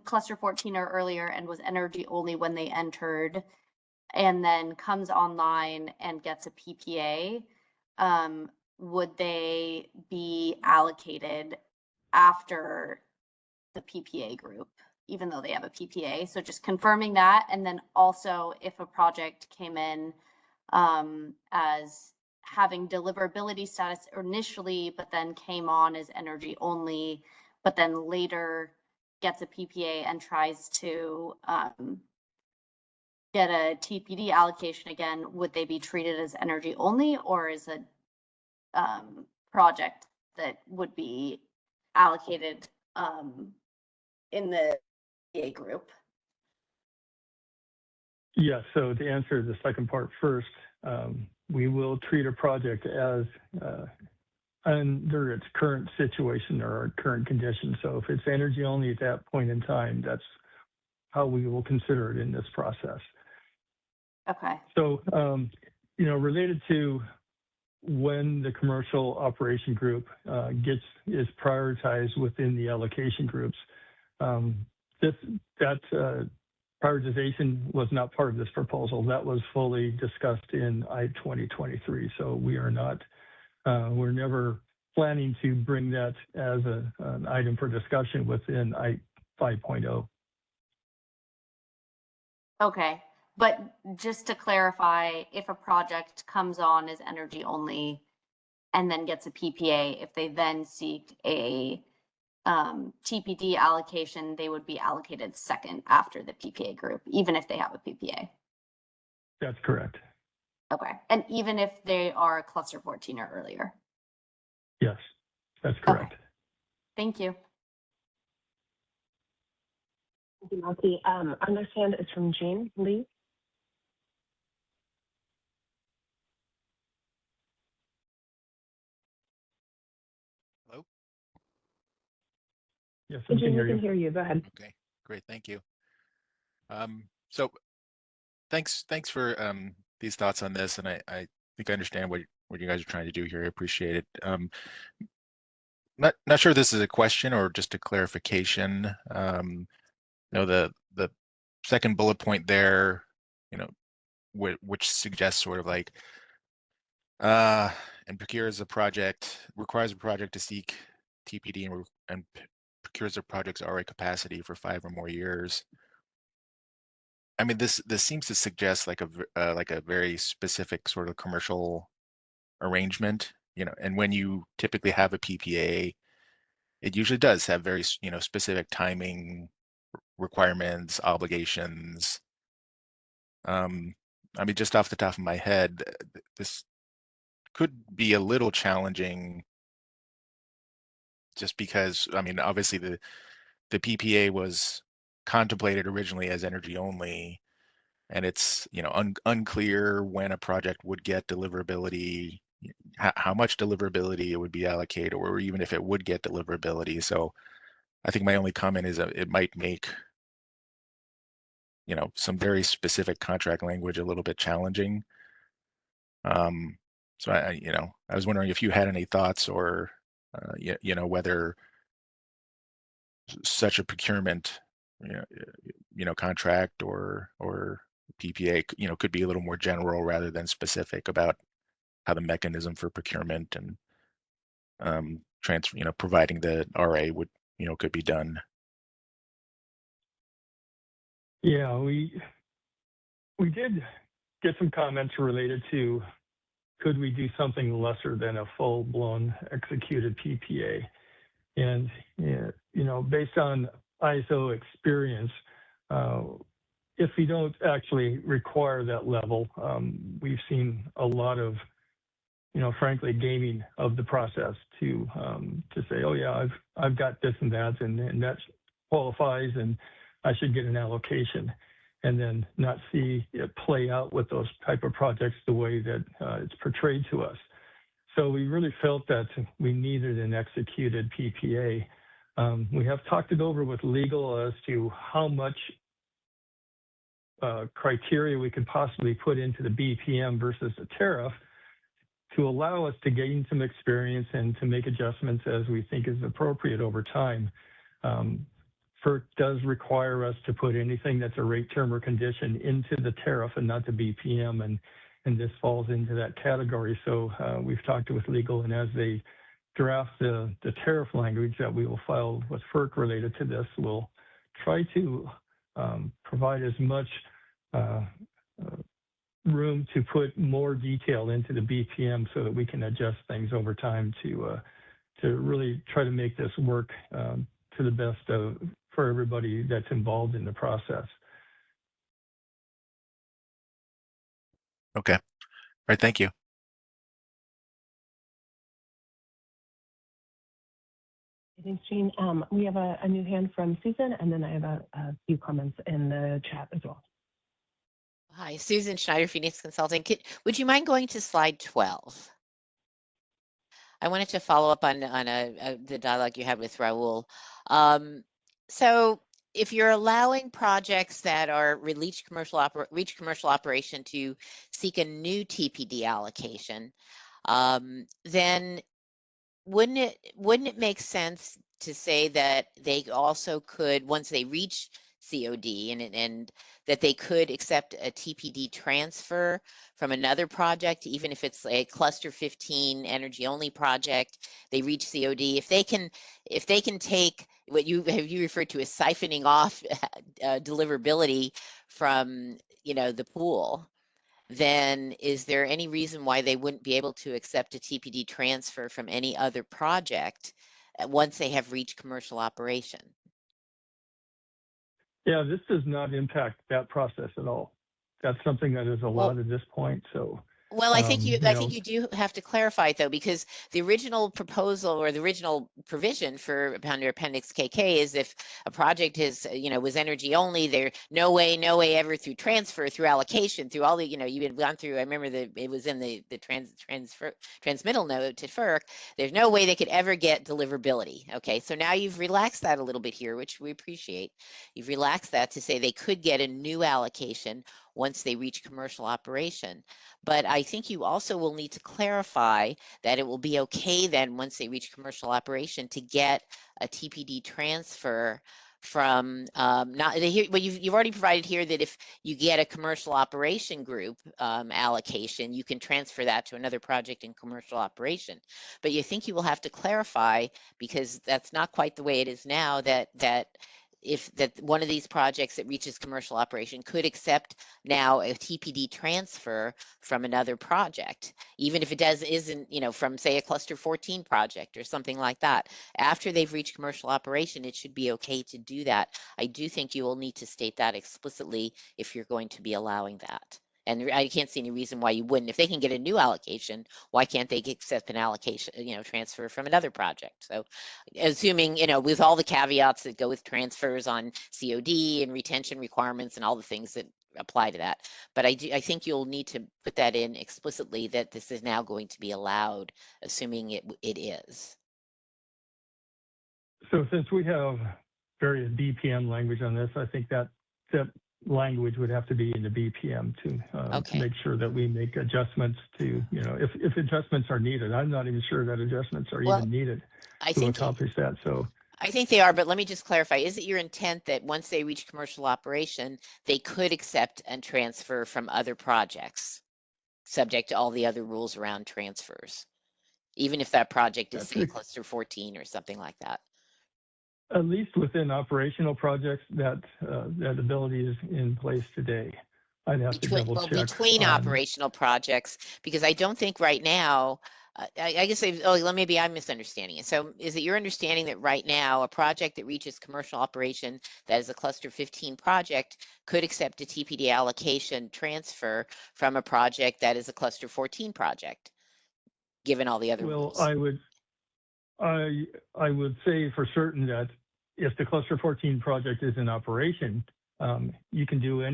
cluster 14 or earlier and was energy only when they entered and then comes online and gets a PPA, would they be allocated after the PPA group, even though they have a PPA? So just confirming that. And then also if a project came in as having deliverability status initially, but then came on as energy only, but then later gets a PPA and tries to get a TPD allocation again, would they be treated as energy only or as a project that would be allocated in the PPA group? Yeah, so to answer the second part first, we will treat a project as under its current situation or current conditions. So if it's energy only at that point in time, that's how we will consider it in this process. Okay. So, related to when the commercial operation group is prioritized within the allocation groups, that prioritization was not part of this proposal. That was fully discussed in I-2023. So we are not, we're never planning to bring that as an item for discussion within I-5.0. Okay. But just to clarify, if a project comes on as energy only and then gets a PPA, if they then seek a TPD allocation, they would be allocated second after the PPA group, even if they have a PPA. That's correct. Okay. And even if they are cluster 14 or earlier? Yes, that's correct. Okay. Thank you. Thank you, Malky. Our next hand is from Jean Lee. Hello? Yes, we can hear you. We can hear you. Go ahead. Okay, great, thank you. So thanks for these thoughts on this, and I think I understand what you guys are trying to do here. I appreciate it. Not sure if this is a question or just a clarification. The second bullet point there, which suggests sort of like and requires a project to seek TPD and procures a project's RA capacity for 5 or more years. I mean, this seems to suggest like a very specific sort of commercial arrangement, and when you typically have a PPA, it usually does have very, specific timing requirements, obligations. I mean, just off the top of my head, this could be a little challenging just because, I mean, obviously the PPA was contemplated originally as energy only, and it's unclear when a project would get deliverability, how much deliverability it would be allocated, or even if it would get deliverability. So I think my only comment is that it might make some very specific contract language a little bit challenging. So I was wondering if you had any thoughts, or whether such a procurement contract or PPA could be a little more general rather than specific about how the mechanism for procurement and providing the RA would could be done. Yeah, we did get some comments related to, could we do something lesser than a full-blown executed PPA? And based on ISO experience, if we don't actually require that level, we've seen a lot of, frankly, gaming of the process to say, oh yeah, I've got this and that, and that qualifies, and I should get an allocation, and then not see it play out with those type of projects the way that it's portrayed to us. So we really felt that we needed an executed PPA. We have talked it over with legal as to how much criteria we could possibly put into the BPM versus the tariff to allow us to gain some experience and to make adjustments as we think is appropriate over time. FERC does require us to put anything that's a rate term or condition into the tariff and not the BPM, and this falls into that category. So we've talked with legal, and as they draft the tariff language that we will file with FERC related to this, we'll try to provide as much room to put more detail into the BPM so that we can adjust things over time to really try to make this work to the best for everybody that's involved in the process. Okay. All right. Thank you. Thanks, Jean. We have a new hand from Susan, and then I have a few comments in the chat as well. Hi, Susan Schneider, Phoenix Consulting. Would you mind going to slide 12? I wanted to follow up on the dialogue you had with Raul. So if you're allowing projects that are reach commercial operation to seek a new TPD allocation, then wouldn't it make sense to say that they also could, once they reach COD, and that they could accept a TPD transfer from another project, even if it's a cluster 15 energy only project, they reach COD, if they can take what you referred to as siphoning off deliverability from, the pool, then is there any reason why they wouldn't be able to accept a TPD transfer from any other project once they have reached commercial operation? Yeah, this does not impact that process at all. That's something that is allowed at this point. So, Well, I think you you do have to clarify it though, because the original proposal or the original provision for under Appendix KK is if a project is, was energy only, there no way ever through transfer, through allocation, through all the, you had gone through. I remember it was in the transmittal note to FERC. There's no way they could ever get deliverability. Okay, so now you've relaxed that a little bit here, which we appreciate. You've relaxed that to say they could get a new allocation once they reach commercial operation. But I think you also will need to clarify that it will be okay then once they reach commercial operation to get a TPD transfer from not here. Well, you've already provided here that if you get a commercial operation group allocation, you can transfer that to another project in commercial operation. But you think you will have to clarify, because that's not quite the way it is now, that one of these projects that reaches commercial operation could accept now a TPD transfer from another project, even if it isn't, from say a cluster 14 project or something like that. After they've reached commercial operation, it should be okay to do that. I do think you will need to state that explicitly if you're going to be allowing that. And I can't see any reason why you wouldn't. If they can get a new allocation, why can't they accept an allocation, transfer from another project? So assuming, with all the caveats that go with transfers on COD and retention requirements and all the things that apply to that. But I think you'll need to put that in explicitly, that this is now going to be allowed, assuming it is. So since we have various BPM language on this, I think that language would have to be in the BPM to make sure that we make adjustments to, if adjustments are needed. I'm not even sure that adjustments are even needed to accomplish that. So I think they are, but let me just clarify. Is it your intent that once they reach commercial operation, they could accept and transfer from other projects, subject to all the other rules around transfers, even if that project is, say, cluster 14 or something like that? At least within operational projects, that ability is in place today. I'd have to double check. Between operational projects, because I don't think right now, I guess, maybe I'm misunderstanding it. So is it your understanding that right now a project that reaches commercial operation that is a cluster 15 project could accept a TPD allocation transfer from a project that is a cluster 14 project, given all the other rules? I would say for certain that if the cluster 14 project is in operation, you can do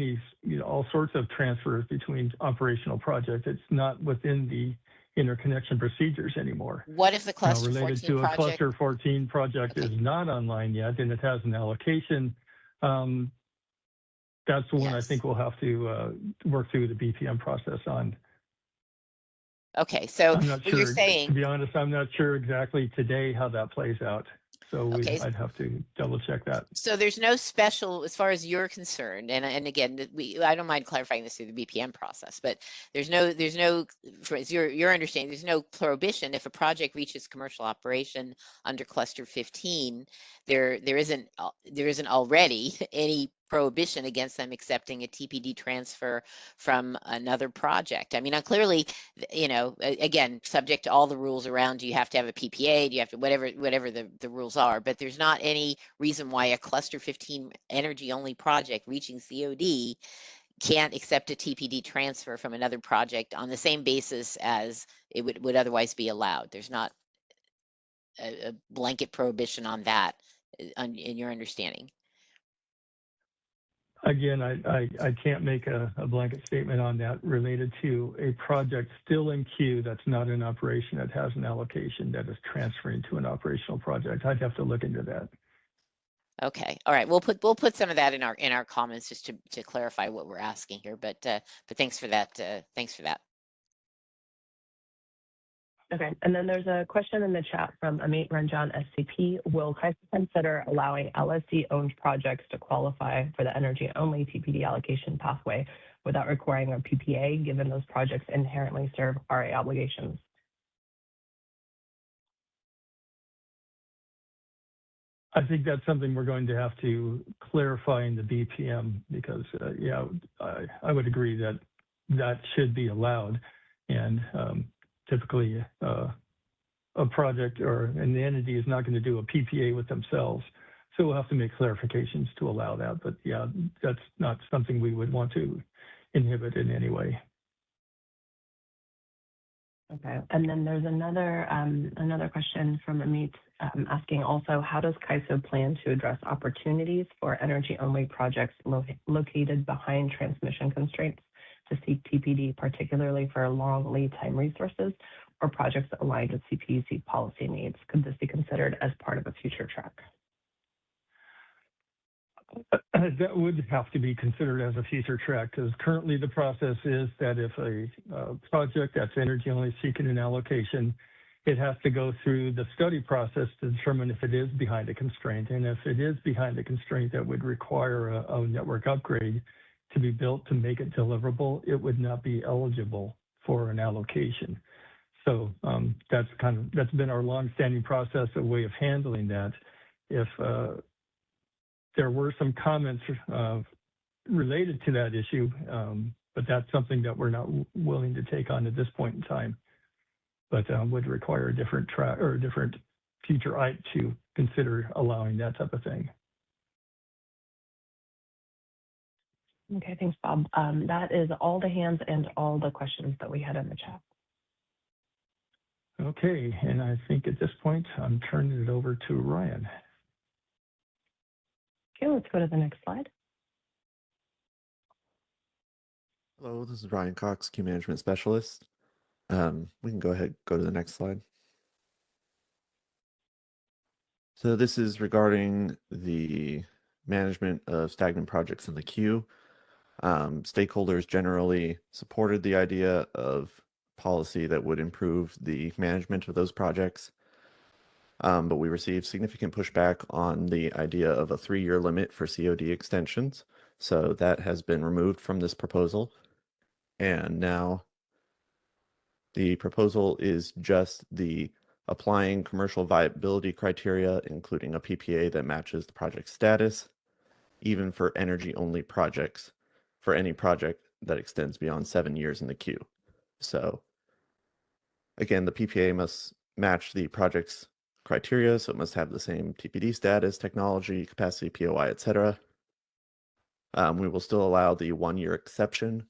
all sorts of transfers between operational projects. It's not within the interconnection procedures anymore. What if the cluster related 14 to project? A cluster 14 project is not online yet and it has an allocation? That's the one I think we'll have to work through the BPM process on. Okay, so I'm not sure. You're saying, to be honest, I'm not sure exactly today how that plays out. So I'd have to double check that. So there's no special, as far as you're concerned, and again, I don't mind clarifying this through the BPM process, but there's no, for your understanding, there's no prohibition if a project reaches commercial operation under cluster 15, there isn't already any prohibition against them accepting a TPD transfer from another project. I mean, clearly, again, subject to all the rules around, do you have to have a PPA? Do you have to, whatever the rules are, but there's not any reason why a cluster 15 energy only project reaching COD can't accept a TPD transfer from another project on the same basis as it would otherwise be allowed. There's not a blanket prohibition on that in your understanding. Again, I can't make a blanket statement on that related to a project still in queue that's not in operation that has an allocation that is transferring to an operational project. I'd have to look into that. Okay, all right. We'll put some of that in our comments just to clarify what we're asking here. But thanks for that. Thanks for that. Okay, and then there's a question in the chat from Amit Ranjan, SCP. Will CAISO consider allowing LSC-owned projects to qualify for the energy-only TPD allocation pathway without requiring a PPA, given those projects inherently serve RA obligations? I think that's something we're going to have to clarify in the BPM because, yeah, I would agree that that should be allowed. And typically, a project or an entity is not going to do a PPA with themselves. So we'll have to make clarifications to allow that. But yeah, that's not something we would want to inhibit in any way. Okay, and then there's another question from Amit asking also, how does CAISO plan to address opportunities for energy-only projects located behind transmission constraints to seek TPD, particularly for long lead time resources or projects aligned with CPUC policy needs? Could this be considered as part of a future track? That would have to be considered as a future track because currently the process is that if a project that's energy only seeking an allocation, it has to go through the study process to determine if it is behind a constraint. And if it is behind a constraint that would require a network upgrade to be built to make it deliverable, it would not be eligible for an allocation. So that's been our longstanding process, a way of handling that. If there were some comments related to that issue, but that's something that we're not willing to take on at this point in time, but would require a different track or a different future ITE to consider allowing that type of thing. Okay, thanks, Bob. That is all the hands and all the questions that we had in the chat. Okay, and I think at this point, I'm turning it over to Ryan. Okay, let's go to the next slide. Hello, this is Ryan Cox, Queue Management Specialist. We can go ahead, go to the next slide. So this is regarding the management of stagnant projects in the queue. Stakeholders generally supported the idea of policy that would improve the management of those projects. But we received significant pushback on the idea of a 3-year limit for COD extensions. So that has been removed from this proposal. And now the proposal is just the applying commercial viability criteria, including a PPA that matches the project status, even for energy-only projects, for any project that extends beyond 7 years in the queue. So again, the PPA must match the project's criteria, so it must have the same TPD status, technology, capacity, POI, etc. We will still allow the 1-year exception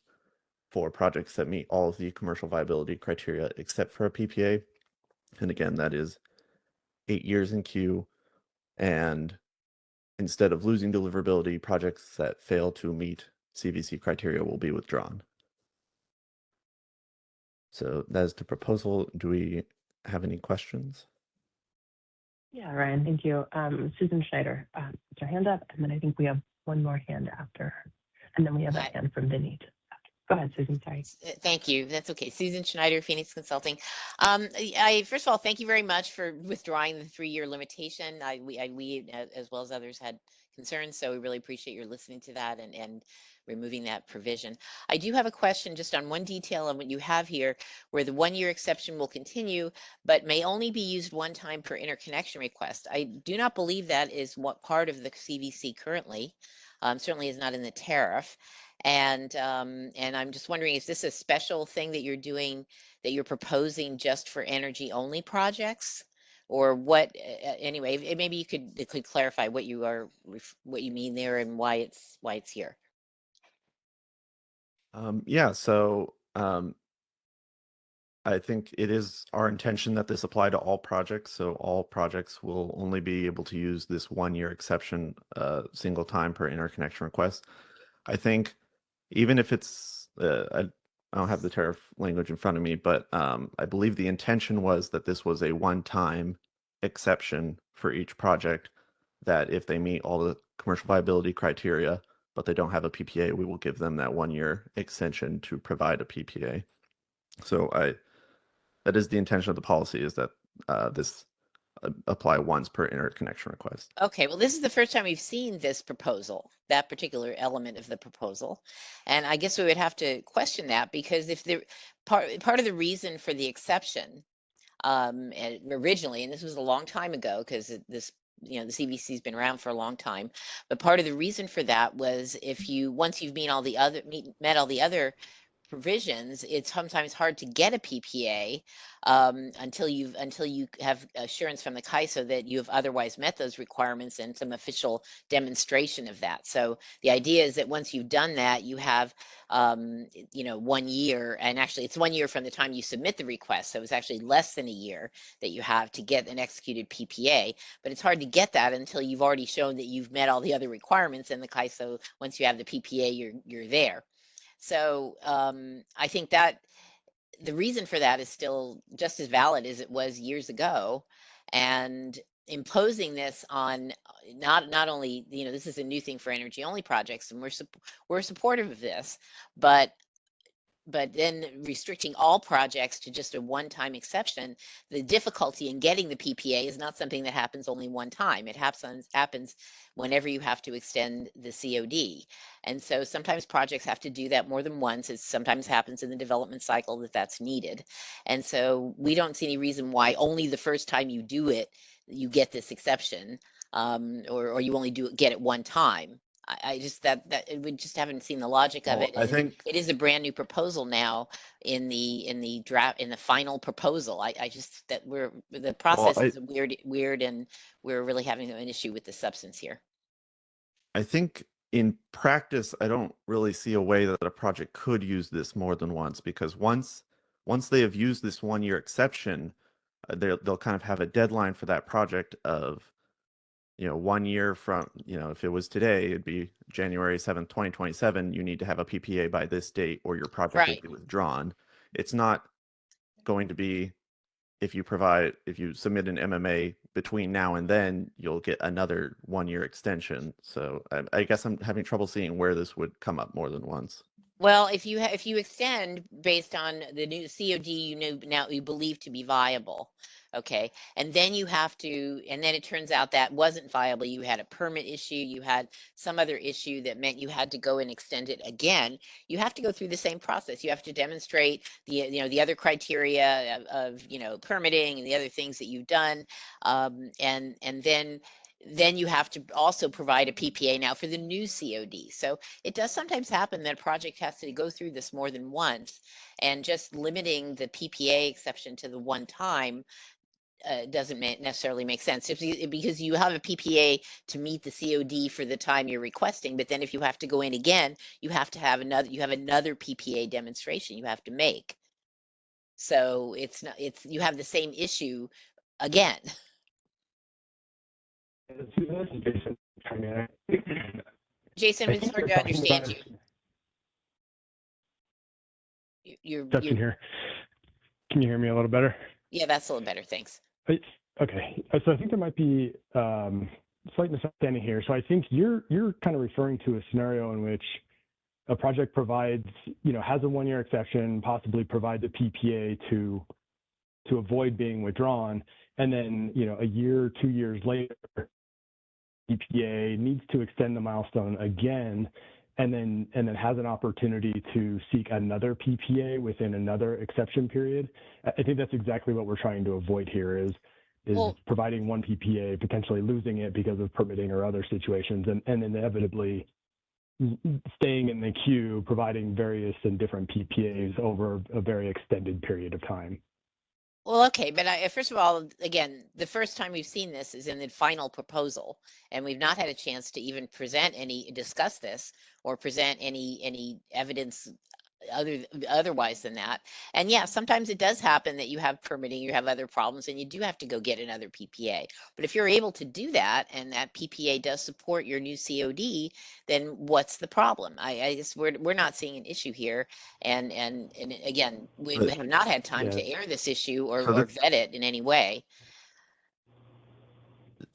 for projects that meet all of the commercial viability criteria except for a PPA. And again, that is 8 years in queue. And instead of losing deliverability, projects that fail to meet CVC criteria will be withdrawn. So that is the proposal. Do we have any questions? Yeah, Ryan, thank you. Susan Schneider, put your hand up, and then I think we have one more hand after, and then we have a hand from Vinny. Go ahead, Susan, sorry. Thank you. That's okay. Susan Schneider, Phoenix Consulting. First of all, thank you very much for withdrawing the 3-year limitation. We, as well as others, had concerns, so we really appreciate your listening to that and removing that provision. I do have a question just on one detail on what you have here, where the 1-year exception will continue, but may only be used one time per interconnection request. I do not believe that is what part of the CVC currently. Certainly is not in the tariff. And I'm just wondering, is this a special thing that you're doing, that you're proposing just for energy only projects, or what? Anyway, maybe you could clarify what you mean there and why it's here. Yeah, so I think it is our intention that this apply to all projects. So all projects will only be able to use this 1-year exception single time per interconnection request. I think even if it's, I don't have the tariff language in front of me, but I believe the intention was that this was a one-time exception for each project, that if they meet all the commercial viability criteria, but they don't have a PPA, we will give them that 1-year extension to provide a PPA. So that is the intention of the policy, is that this apply once per interconnection request. Okay, well, this is the first time we've seen this proposal, that particular element of the proposal. And I guess we would have to question that, because if the part of the reason for the exception originally, and this was a long time ago, because this, the CVC has been around for a long time, but part of the reason for that was once you've met all the other provisions, it's sometimes hard to get a PPA until you have assurance from the CAISO that you have otherwise met those requirements and some official demonstration of that. So the idea is that once you've done that, you have 1 year, and actually it's 1 year from the time you submit the request. So it's actually less than a year that you have to get an executed PPA, but it's hard to get that until you've already shown that you've met all the other requirements, and the CAISO, once you have the PPA, you're there. So I think that the reason for that is still just as valid as it was years ago, and imposing this on not only, this is a new thing for energy only projects, and we're supportive of this, but then restricting all projects to just a one-time exception, the difficulty in getting the PPA is not something that happens only one time. It happens whenever you have to extend the COD. And so sometimes projects have to do that more than once. It sometimes happens in the development cycle that that's needed. And so we don't see any reason why only the first time you do it, you get this exception, or you only get it one time. I just we just haven't seen the logic of it. I think it is a brand new proposal now in the draft, in the final proposal. I just that the process is weird, and we're really having an issue with the substance here. I think in practice, I don't really see a way that a project could use this more than once, because once they have used this 1-year exception, they'll kind of have a deadline for that project of 1 year from, if it was today, it'd be January 7th, 2027, you need to have a PPA by this date or your project will be withdrawn. It's not going to be, if you submit an MMA between now and then, you'll get another 1-year extension. So I guess I'm having trouble seeing where this would come up more than once. Well, if you extend based on the new COD now you believe to be viable, okay, and then it turns out that wasn't viable, you had a permit issue, you had some other issue that meant you had to go and extend it again, you have to go through the same process. You have to demonstrate the other criteria of permitting and the other things that you've done, and then you have to also provide a PPA now for the new COD. So it does sometimes happen that a project has to go through this more than once, and just limiting the PPA exception to the one time doesn't necessarily make sense, because you have a PPA to meet the COD for the time you're requesting, but then if you have to go in again, you have another PPA demonstration you have to make. So you have the same issue again. Jason, it's hard to understand you. Justin here. Can you hear me a little better? Yeah, that's a little better. Thanks. Okay. So I think there might be slight misunderstanding here. So I think you're kind of referring to a scenario in which a project provides, has a 1-year exception, possibly provides a PPA to avoid being withdrawn, and then, a year, 2 years later, EPA needs to extend the milestone again, and then has an opportunity to seek another PPA within another exception period. I think that's exactly what we're trying to avoid here, is providing one PPA, potentially losing it because of permitting or other situations, and inevitably staying in the queue, providing various and different PPAs over a very extended period of time. Well, okay, but first of all, again, the first time we've seen this is in the final proposal, and we've not had a chance to even discuss this or present any evidence otherwise than that. And yeah, sometimes it does happen that you have permitting, you have other problems, and you do have to go get another PPA. But if you're able to do that, and that PPA does support your new COD, then what's the problem? I guess we're not seeing an issue here. And again, we But have not had time Yeah. to air this issue or so vet it in any way.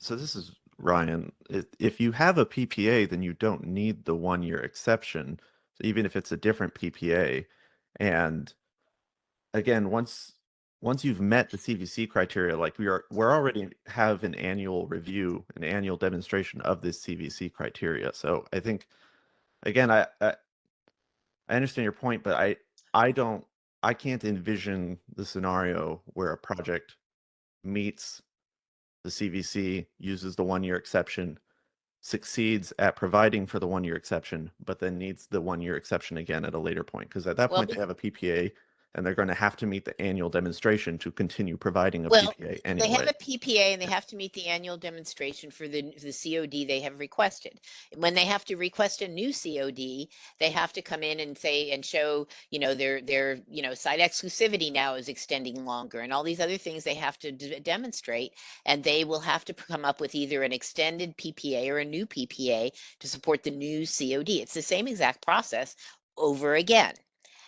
so this is Ryan. If you have a PPA, then you don't need the 1-year exception, even if it's a different PPA. And again, once you've met the CVC criteria, like we're already have an annual review, an annual demonstration of this CVC criteria. So I think, again, I understand your point, but I can't envision the scenario where a project meets the CVC, uses the 1-year exception, succeeds at providing for the 1-year exception, but then needs the 1-year exception again at a later point. Because at that Well, point, they have a PPA and they're going to have to meet the annual demonstration to continue providing a well, PPA they have anyway. a PPA and they have to meet the annual demonstration for the COD they have requested. When they have to request a new COD, they have to come in and say and show, their site exclusivity now is extending longer and all these other things they have to demonstrate, and they will have to come up with either an extended PPA or a new PPA to support the new COD. It's the same exact process over again.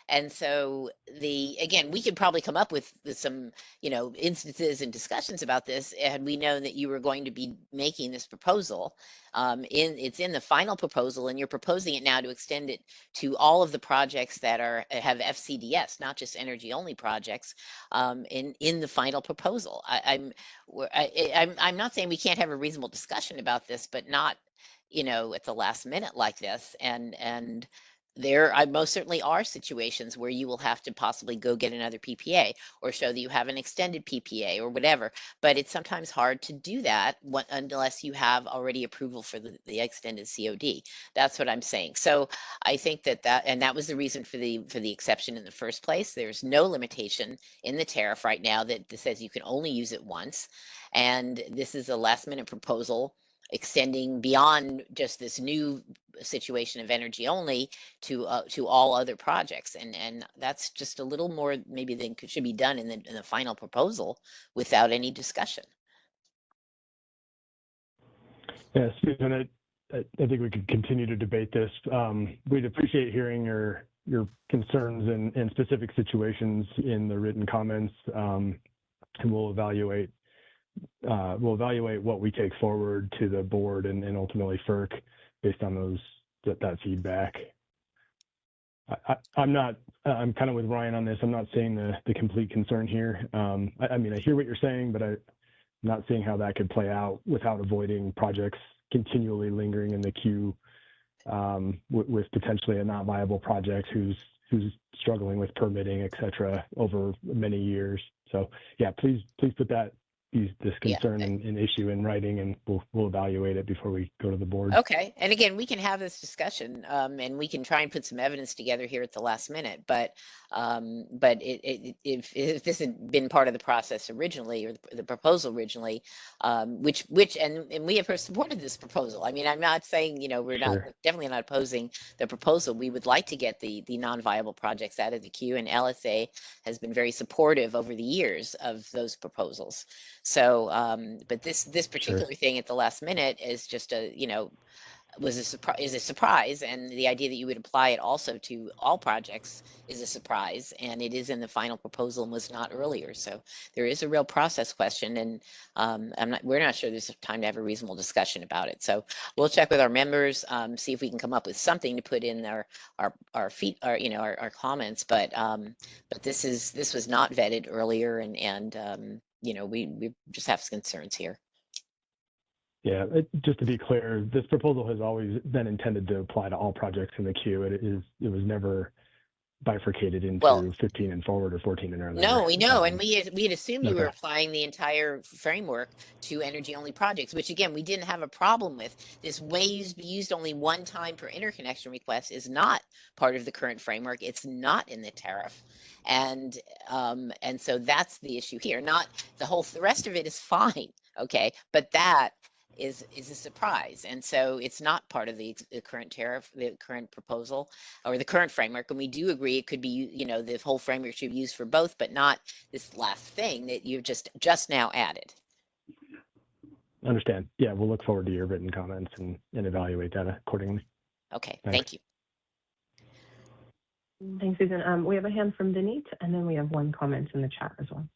And so again, we could probably come up with some, instances and discussions about this had we known that you were going to be making this proposal. It's in the final proposal, and you're proposing it now to extend it to all of the projects that have FCDS, not just energy only projects, in the final proposal. I'm not saying we can't have a reasonable discussion about this, but not, at the last minute like this. And there most certainly are situations where you will have to possibly go get another PPA or show that you have an extended PPA or whatever. But it's sometimes hard to do that unless you have already approval for the extended COD. That's what I'm saying. So I think that was the reason for the exception in the first place. There's no limitation in the tariff right now that says you can only use it once. And this is a last minute proposal extending beyond just this new situation of energy only to all other projects, and that's just a little more maybe than should be done in the final proposal without any discussion. Yeah, Susan, I think we could continue to debate this. We'd appreciate hearing your concerns in specific situations in the written comments, and we'll evaluate what we take forward to the board and ultimately FERC based on that feedback. I'm kind of with Ryan on this. I'm not saying the complete concern here. I mean, I hear what you're saying, but I'm not seeing how that could play out without avoiding projects continually lingering in the queue with potentially a not viable project who's struggling with permitting, et cetera, over many years. So yeah, please put this concern and issue in writing, and we'll evaluate it before we go to the board. Okay, and again, we can have this discussion, and we can try and put some evidence together here at the last minute. But if this had been part of the process originally, or the proposal originally, which and we have supported this proposal. I mean, I'm not saying we're definitely not opposing the proposal. We would like to get the non-viable projects out of the queue, and LSA has been very supportive over the years of those proposals. So, but this particular thing at the last minute is just is a surprise, and the idea that you would apply it also to all projects is a surprise, and it is in the final proposal and was not earlier. So there is a real process question, and we're not sure there's time to have a reasonable discussion about it. So we'll check with our members, see if we can come up with something to put in our comments. But this was not vetted earlier, and we just have some concerns here. Yeah, just to be clear, this proposal has always been intended to apply to all projects in the queue. It was never bifurcated into 15 and forward or 14 and earlier. No, we know, and we had assumed you were Okay. applying the entire framework to energy only projects, which again we didn't have a problem with. This used only one time per interconnection request is not part of the current framework. It's not in the tariff, and so that's the issue here. Not the rest of it is fine, okay, but that is a surprise. And so it's not part of the current tariff, the current proposal or the current framework. And we do agree it could be, the whole framework should be used for both, but not this last thing that you've just now added. Understand. Yeah, we'll look forward to your written comments and evaluate that accordingly. Okay, Thanks. thank you. Thanks, Susan. We have a hand from Vineet, and then we have one comment in the chat as well.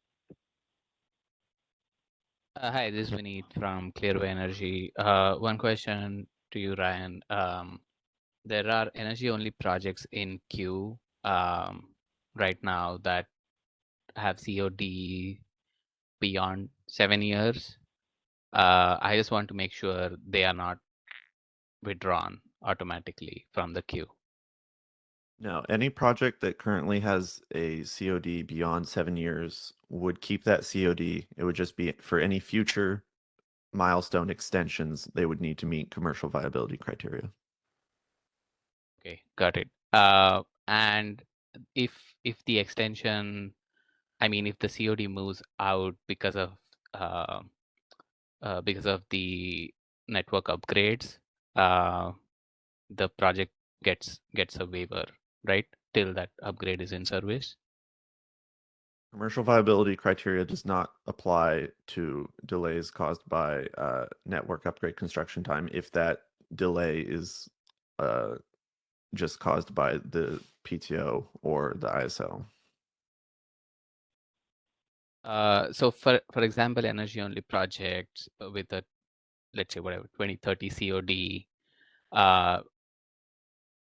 Hi, this is Vineet from Clearway Energy. One question to you, Ryan. There are energy-only projects in queue right now that have COD beyond 7 years. I just want to make sure they are not withdrawn automatically from the queue. No, any project that currently has a COD beyond 7 years would keep that COD. It would just be for any future milestone extensions, they would need to meet commercial viability criteria. Okay, got it. And if the extension, if the COD moves out because of the network upgrades, the project gets a waiver, right? Till that upgrade is in service. Commercial viability criteria does not apply to delays caused by network upgrade construction time if that delay is just caused by the PTO or the ISO. So for example, energy only projects with a, let's say, whatever 2030 COD,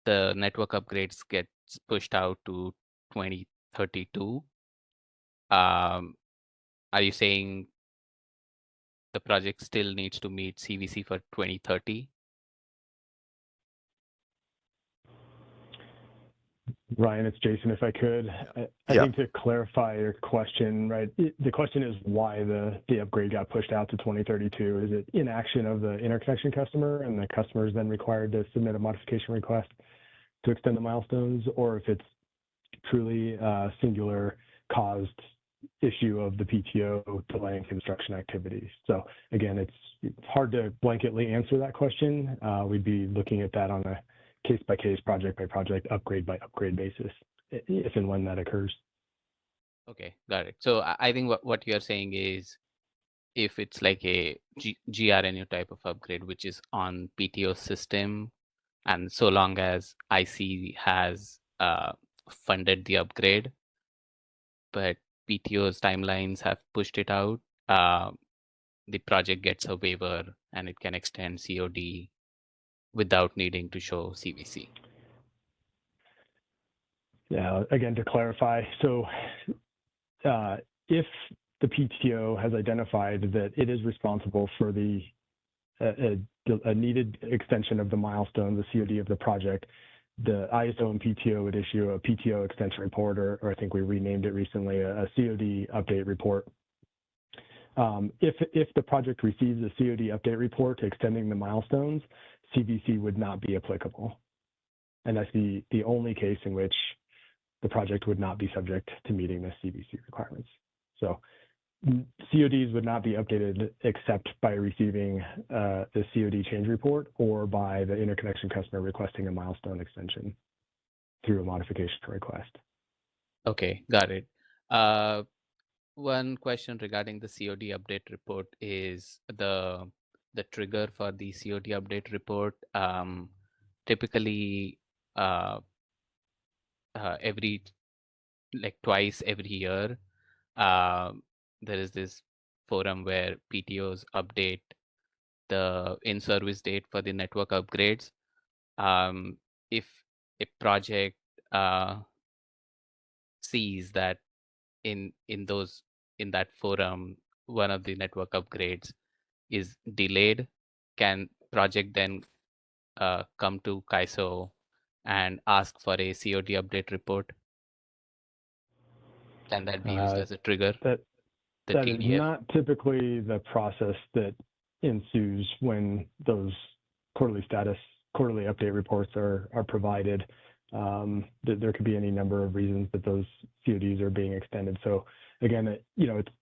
the network upgrades gets pushed out to 2032. Are you saying the project still needs to meet CVC for 2030? Ryan, it's Jason, if I could. I think to clarify your question, right, the question is why the upgrade got pushed out to 2032. Is it inaction of the interconnection customer and the customer is then required to submit a modification request to extend the milestones, or if it's truly a singular caused issue of the PTO delaying construction activities? So again, it's hard to blanketly answer that question. We'd be looking at that on a case-by-case, project-by-project, upgrade-by-upgrade basis, if and when that occurs. Okay, got it. So I think what you're saying is, if it's like a GRNU type of upgrade, which is on PTO system, and so long as IC has funded the upgrade, but PTO's timelines have pushed it out, the project gets a waiver and it can extend COD without needing to show CVC. Yeah, again, to clarify, so if the PTO has identified that it is responsible for a needed extension of the milestone, the COD of the project, the ISO and PTO would issue a PTO extension report, or I think we renamed it recently, a COD update report. If the project receives a COD update report extending the milestones, CVC would not be applicable. And that's the only case in which the project would not be subject to meeting the CVC requirements. So CODs would not be updated except by receiving the COD change report or by the interconnection customer requesting a milestone extension through a modification request. Okay, got it. One question regarding the COD update report is the trigger for the COD update report. Typically, every twice every year, there is this forum where PTOs update the in-service date for the network upgrades. If a project sees that in that forum, one of the network upgrades is delayed, can project then come to CAISO and ask for a COD update report? Can that be used as a trigger? That is not typically the process that ensues when those quarterly update reports are provided. There could be any number of reasons that those CODs are being extended. So again,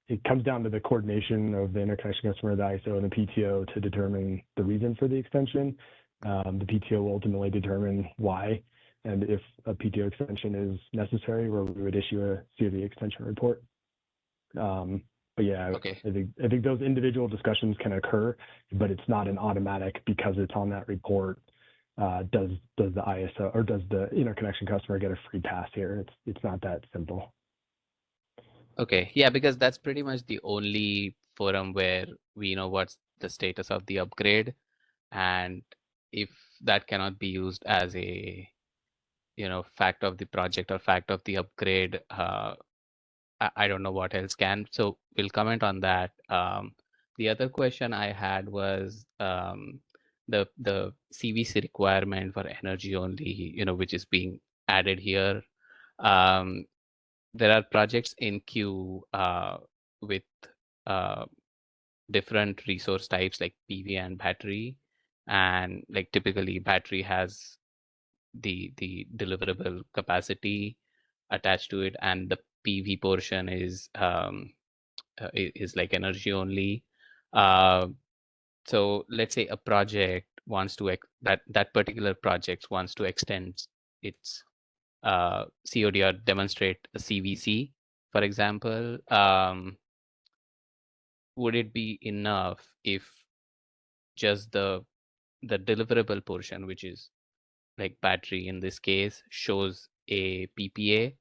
it comes down to the coordination of the interconnection customer, the ISO, and the PTO to determine the reason for the extension. The PTO will ultimately determine why, and if a PTO extension is necessary, where we would issue a COD extension report. But yeah, Okay. I think those individual discussions can occur, but it's not an automatic because it's on that report. Does the ISO or does the interconnection customer get a free pass here? It's not that simple. Okay, yeah, because that's pretty much the only forum where we know what's the status of the upgrade, and if that cannot be used as a fact of the project or fact of the upgrade, I don't know what else can. So we'll comment on that. The other question I had was the CVC requirement for energy only, which is being added here. There are projects in queue with different resource types like PV and battery, and like typically battery has the deliverable capacity attached to it, and the PV portion is like energy only. So let's say a project wants to that particular project wants to extend its COD or demonstrate a CVC, for example. Would it be enough if just the deliverable portion, which is like battery in this case, shows a PPA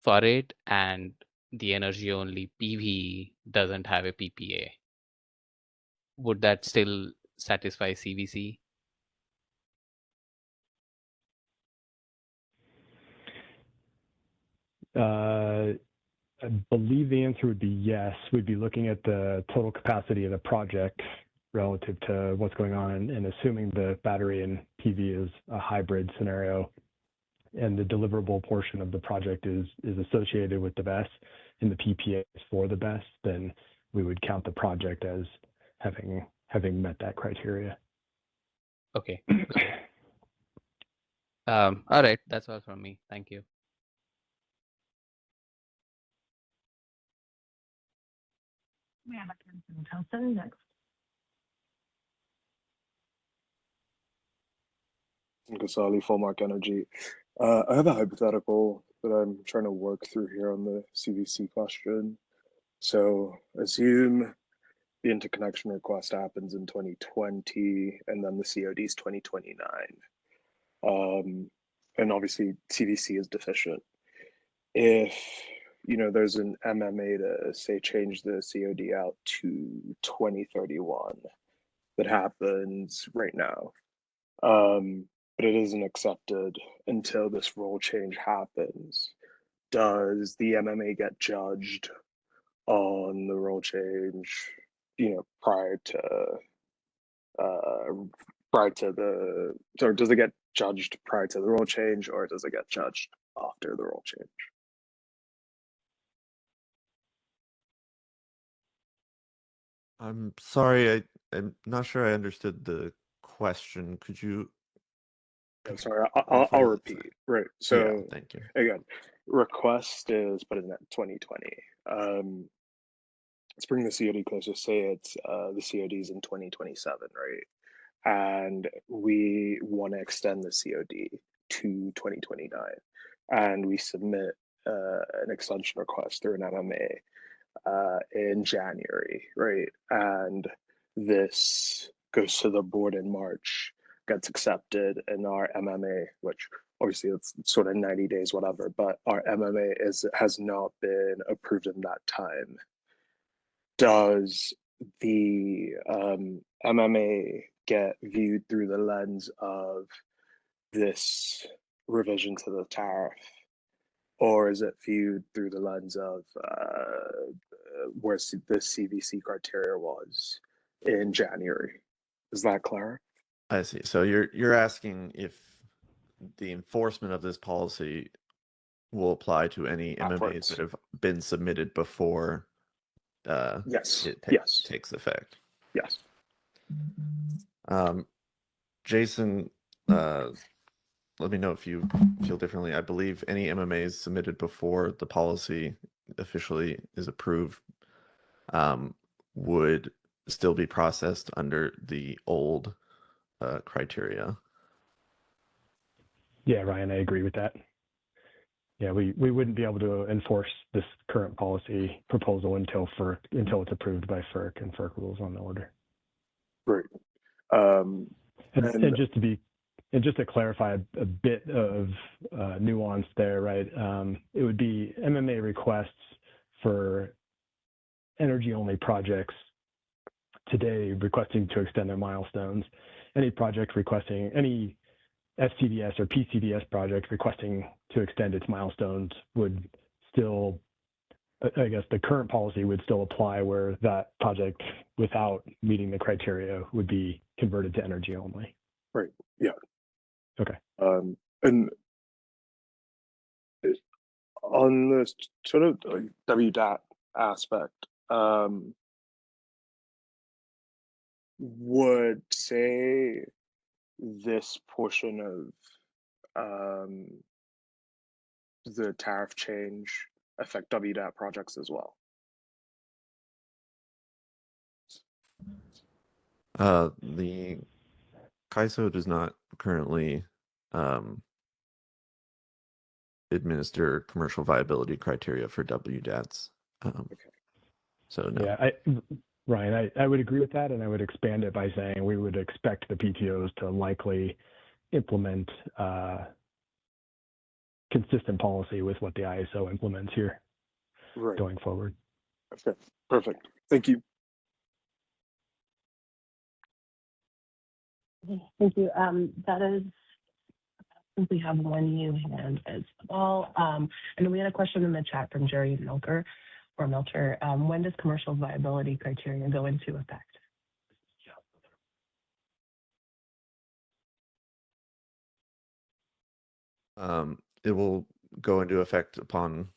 for it, and the energy only PV doesn't have a PPA? Would that still satisfy CVC? I believe the answer would be yes. We'd be looking at the total capacity of the project relative to what's going on, and assuming the battery and PV is a hybrid scenario, and the deliverable portion of the project is associated with the BESS, and the PPA is for the BESS, then we would count the project as having met that criteria. Okay. All right, that's all from me. Thank you. We have a Councilman Towson next. Gasali, Fullmark Energy. I have a hypothetical that I'm trying to work through here on the CVC question. So assume the interconnection request happens in 2020 and then the COD is 2029. And obviously CVC is deficient. If there's an MMA to say change the COD out to 2031, that happens right now. But it isn't accepted until this role change happens. Does the MMA get judged on the role change, prior to or does it get judged prior to the role change, or does it get judged after the role change? I'm sorry, I'm not sure I understood the question. Could you? I'm sorry, I'll repeat. Right. So yeah, thank you. Again, request is put in at 2020. Let's bring the COD closer. Say it's the COD is in 2027, right? And we want to extend the COD to 2029, and we submit an extension request through an MMA in January, right? And this goes to the board in March, gets accepted, and our MMA, which obviously it's sort of 90 days, whatever, but our MMA has not been approved in that time. Does the MMA get viewed through the lens of this revision to the tariff, or is it viewed through the lens of where the CVC criteria was in January? Is that clear? I see. So you're asking if the enforcement of this policy will apply to any MMAs that have been submitted before yes. it takes effect. Yes. Jason, let me know if you feel differently. I believe any MMAs submitted before the policy officially is approved, would still be processed under the old criteria. Yeah, Ryan, I agree with that. Yeah, we wouldn't be able to enforce this current policy proposal until it's approved by FERC and FERC rules on the order. Great. And just to clarify a bit of nuance there, right? It would be MMA requests for energy-only projects today requesting to extend their milestones. Any project requesting, any SCDS or PCDS project requesting to extend its milestones would still, I guess the current policy would still apply, where that project without meeting the criteria would be converted to energy only. Right. Yeah. Okay. And on this sort of like WDAT aspect, would say this portion of the tariff change affect WDAT projects as well? The CAISO does not currently administer commercial viability criteria for WDATs. Okay. So no. Yeah, Ryan, I would agree with that, and I would expand it by saying we would expect the PTOs to likely implement consistent policy with what the ISO implements here going forward. Okay, perfect. Thank you. Thank you. That is, I think we have one new hand as well. And we had a question in the chat from Jerry Melcher. When does commercial viability criteria go into effect? It will go into effect upon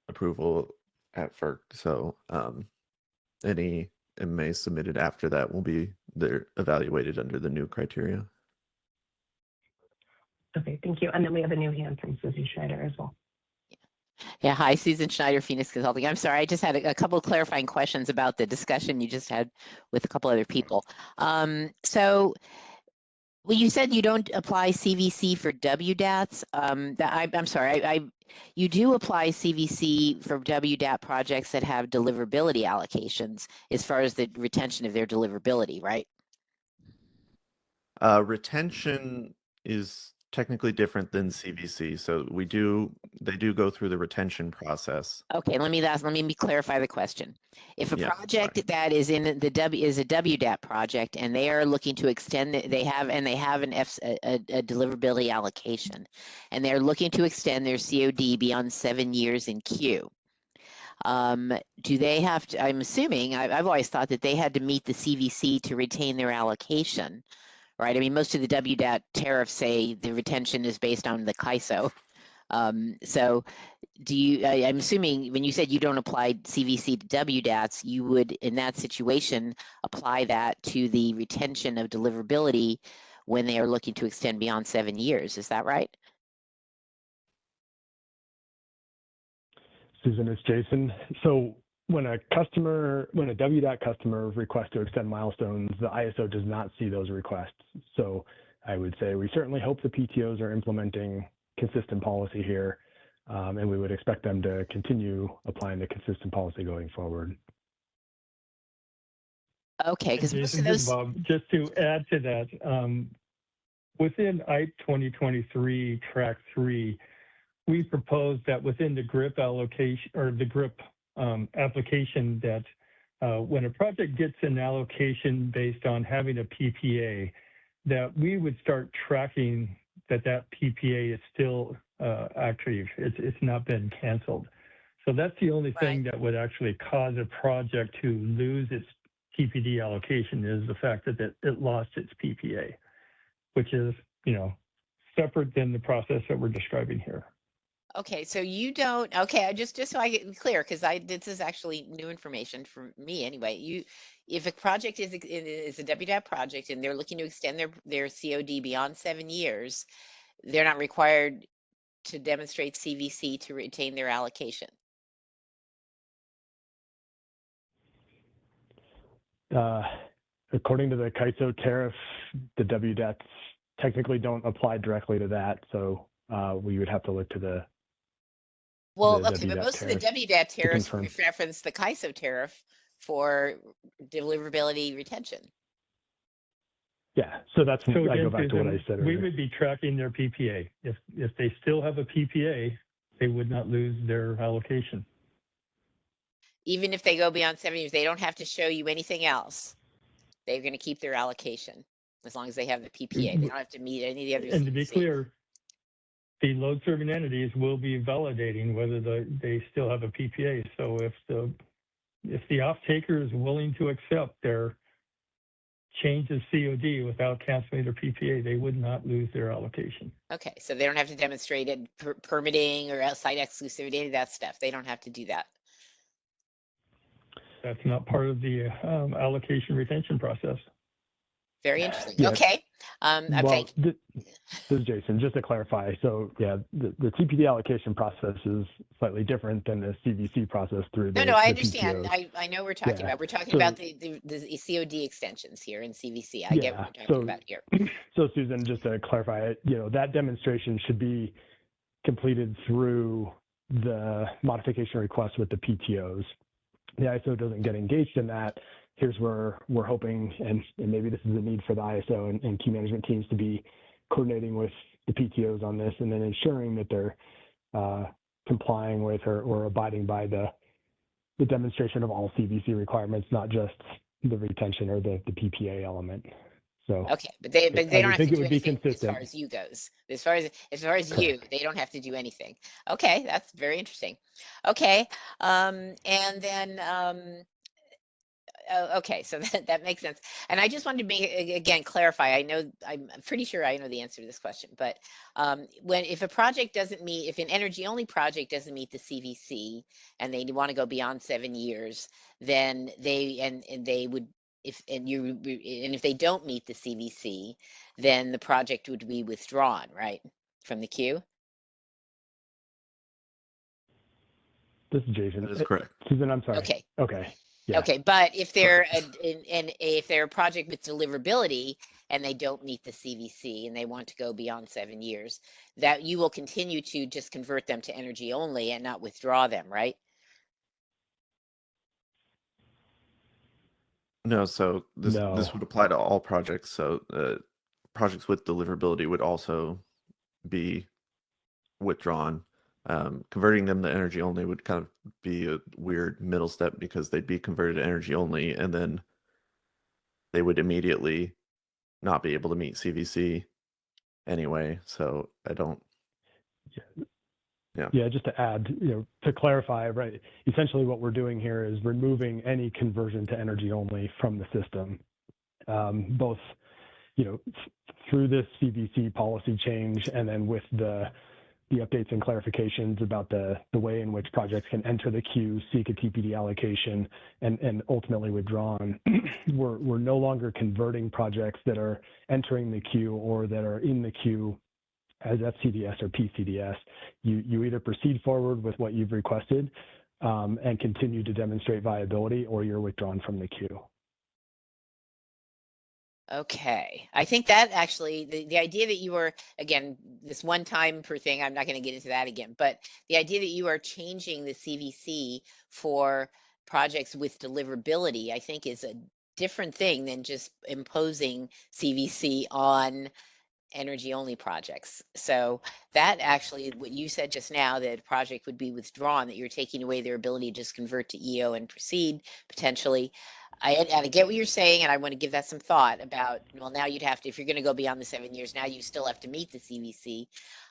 approval at FERC. So any MA submitted after that will be evaluated under the new criteria. Okay, thank you. And then we have a new hand from Susie Schneider as well. Yeah, hi, Susan Schneider, Phoenix Consulting. I'm sorry, I just had a couple of clarifying questions about the discussion you just had with a couple other people. So, well, you said you don't apply CVC for WDATs. I'm sorry, you do apply CVC for WDAT projects that have deliverability allocations as far as the retention of their deliverability, right? Retention is technically different than CVC. So they do go through the retention process. Okay, let me clarify the question. If a project that is in is a WDAT project and they are looking to extend, they have a deliverability allocation, and they're looking to extend their COD beyond 7 years in queue. Do they have to? I'm assuming I've always thought that they had to meet the CVC to retain their allocation. Right. I mean, most of the WDAT tariffs say the retention is based on the CAISO. So I'm assuming when you said you don't apply CVC to WDATs, you would, in that situation, apply that to the retention of deliverability when they are looking to extend beyond 7 years. Is that right? Susan, it's Jason. So when a WDAT customer requests to extend milestones, the ISO does not see those requests. So I would say we certainly hope the PTOs are implementing consistent policy here, and we would expect them to continue applying the consistent policy going forward. Okay, because Jason, this is Bob. Just to add to that, within IPE 2023 Track 3, we proposed that within the GRIP allocation or the GRIP application that when a project gets an allocation based on having a PPA, that we would start tracking that PPA is still active. It's not been canceled. So that's the only thing that would actually cause a project to lose its TPD allocation is the fact that it lost its PPA, which is, separate than the process that we're describing here. Okay, so you don't. Okay, just so I get clear, because this is actually new information for me anyway. If a project is a WDAT project and they're looking to extend their COD beyond 7 years, they're not required to demonstrate CVC to retain their allocation. According to the CAISO tariff, the WDETs technically don't apply directly to that, so we would have to look to the Well, okay, but WDET most of the tariff WDAT to tariffs confirm. reference the CAISO tariff for deliverability retention. Yeah, so that's, So I go again, back to what I Susan, said we earlier. would be tracking their PPA. If they still have a PPA, they would not lose their allocation. Even if they go beyond 7 years, they don't have to show you anything else. They're going to keep their allocation as long as they have the PPA. They don't have to meet any of the other And to be CDC. clear, the load serving entities will be validating whether they still have a PPA. So if the off-taker is willing to accept their change of COD without canceling their PPA, they would not lose their allocation. Okay, so they don't have to demonstrate it, permitting or site exclusivity, any of that stuff. They don't have to do that. That's not part of the allocation retention process. Very interesting. Yeah. Okay. Well, this is Jason. Just to clarify, so yeah, the TPD allocation process is slightly different than the CVC process through the No, I the understand. PTOs. I know we're talking Yeah. about. We're talking So- about the COD extensions here in CVC. I get what you're talking about here. So Susan, just to clarify, that demonstration should be completed through the modification request with the PTOs. The ISO doesn't get engaged in that. Here's where we're hoping, and maybe this is a need for the ISO and key management teams to be coordinating with the PTOs on this, and then ensuring that they're complying with or abiding by the demonstration of all CVC requirements, not just the retention or the PPA element. So Okay, but they don't have to do anything as consistent. far as you goes. As far as you, they don't have to do anything. Okay, that's very interesting. Okay, and then okay, so that makes sense. And I just wanted to make again clarify. I'm pretty sure I know the answer to this question, but if a project doesn't meet, if an energy only project doesn't meet the CVC and they want to go beyond 7 years, then they would. If they don't meet the CVC, then the project would be withdrawn, right, from the queue. This is Jason. That is correct. Susan, I'm sorry. Okay. Okay. Yeah. Okay, but if they're if they're a project with deliverability and they don't meet the CVC and they want to go beyond 7 years, that you will continue to just convert them to energy only and not withdraw them, right? No, so this No. would apply to all projects. So projects with deliverability would also be withdrawn. Converting them to energy only would kind of be a weird middle step because they'd be converted to energy only and then they would immediately not be able to meet CVC anyway. So I don't. Yeah, just to add, to clarify, right, essentially what we're doing here is removing any conversion to energy only from the system, both, through this CVC policy change and then with the updates and clarifications about the way in which projects can enter the queue, seek a TPD allocation, and ultimately withdrawn. We're no longer converting projects that are entering the queue or that are in the queue as FCDS or PCDS. You either proceed forward with what you've requested and continue to demonstrate viability, or you're withdrawn from the queue. Okay, I think that actually the idea that you are, again, this one time per thing, I'm not going to get into that again, but the idea that you are changing the CVC for projects with deliverability, I think is a different thing than just imposing CVC on energy only projects. So that actually, what you said just now, that a project would be withdrawn, that you're taking away their ability to just convert to EO and proceed potentially. I get what you're saying, and I want to give that some thought about, well, now you'd have to, if you're going to go beyond the 7 years, now you still have to meet the CVC.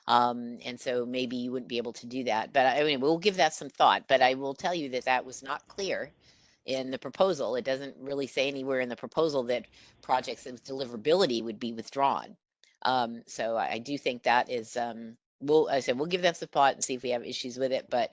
And so maybe you wouldn't be able to do that. But I mean, we'll give that some thought. But I will tell you that that was not clear in the proposal. It doesn't really say anywhere in the proposal that projects with deliverability would be withdrawn. So I do think that is, I said, we'll give them some thought and see if we have issues with it, but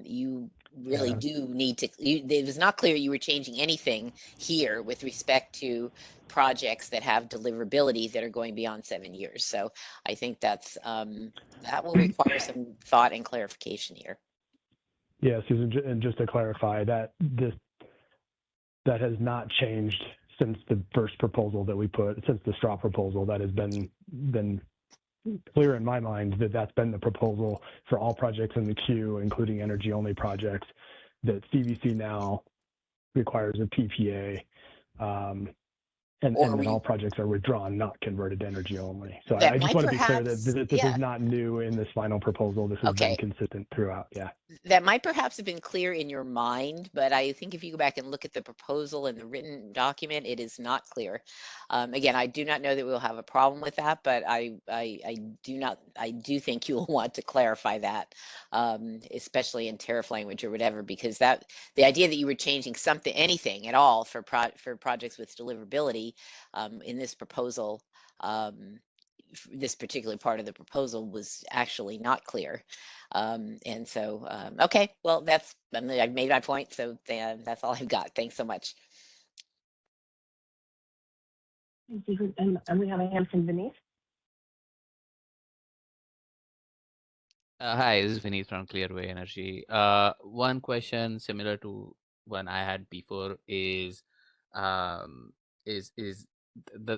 you really do need to, it was not clear you were changing anything here with respect to projects that have deliverability that are going beyond 7 years. So I think that's, that will require some thought and clarification here. Yeah, Susan, and just to clarify that that has not changed since the first proposal that we put, since the straw proposal. That has been clear in my mind that that's been the proposal for all projects in the queue, including energy-only projects, that CVC now requires a PPA, and then all projects are withdrawn, not converted to energy only. So I just want to be clear that this is not new in this final proposal. This has been consistent throughout. Yeah. That might perhaps have been clear in your mind, but I think if you go back and look at the proposal and the written document, it is not clear. Again, I do not know that we'll have a problem with that, but I do think you will want to clarify that, especially in tariff language or whatever, because the idea that you were changing anything at all for projects with deliverability in this proposal, this particular part of the proposal was actually not clear. And so, okay, well, I've made my point, so that's all I've got. Thanks so much. And we have a hand from Vinith. Hi, this is Vineet from Clearway Energy. One question similar to one I had before is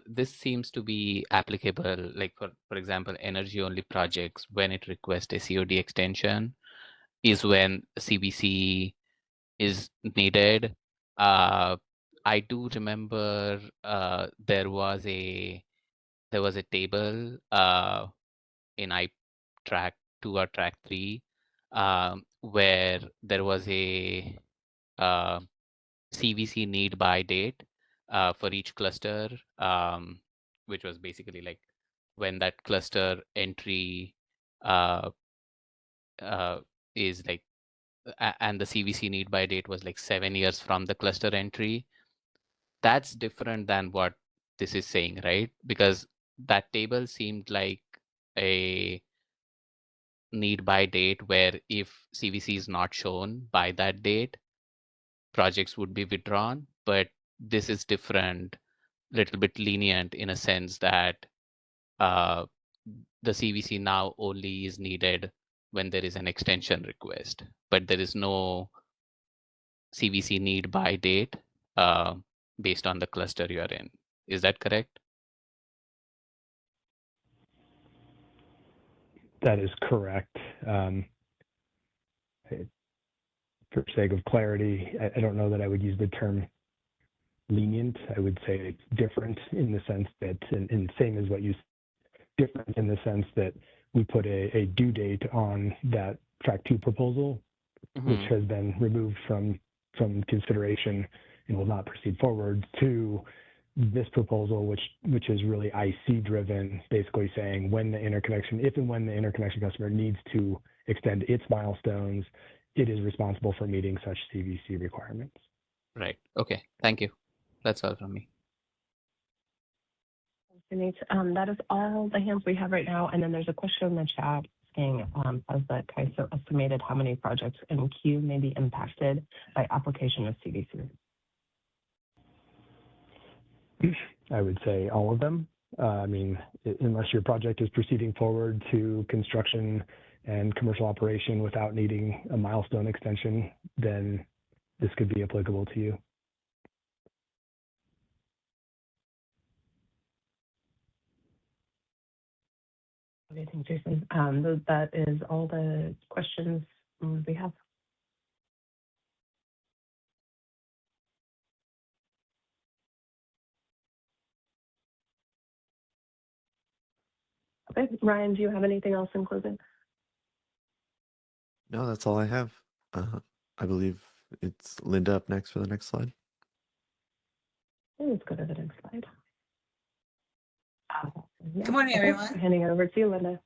this seems to be applicable, like for example, energy only projects when it requests a COD extension is when CBC is needed. I do remember there was a table in track 2 or track 3 where there was a CVC need by date for each cluster, which was basically like when that cluster entry is like, and the CVC need by date was like 7 years from the cluster entry. That's different than what this is saying, right? Because that table seemed like a need by date where if CVC is not shown by that date, projects would be withdrawn. But this is different, little bit lenient in a sense that the CVC now only is needed when there is an extension request, but there is no CVC need by date based on the cluster you are in. Is that correct? That is correct. For sake of clarity, I don't know that I would use the term lenient. I would say it's different in the sense that, and same as what you said, different in the sense that we put a due date on that track 2 proposal, which has been removed from consideration and will not proceed forward, to this proposal, which is really IC driven, basically saying when the interconnection, if and when the interconnection customer needs to extend its milestones, it is responsible for meeting such CVC requirements. Right. Okay. Thank you. That's all from me. That is all the hands we have right now. And then there's a question in the chat asking, has the CAISO estimated how many projects in queue may be impacted by application of CVC? I would say all of them. I mean, unless your project is proceeding forward to construction and commercial operation without needing a milestone extension, then this could be applicable to you. Okay, thanks, Jason. That is all the questions we have. Okay, Ryan, do you have anything else in closing? No, that's all I have. I believe it's Linda up next for the next slide. Let's go to the next slide. Good morning, everyone. Handing it over to you, Linda.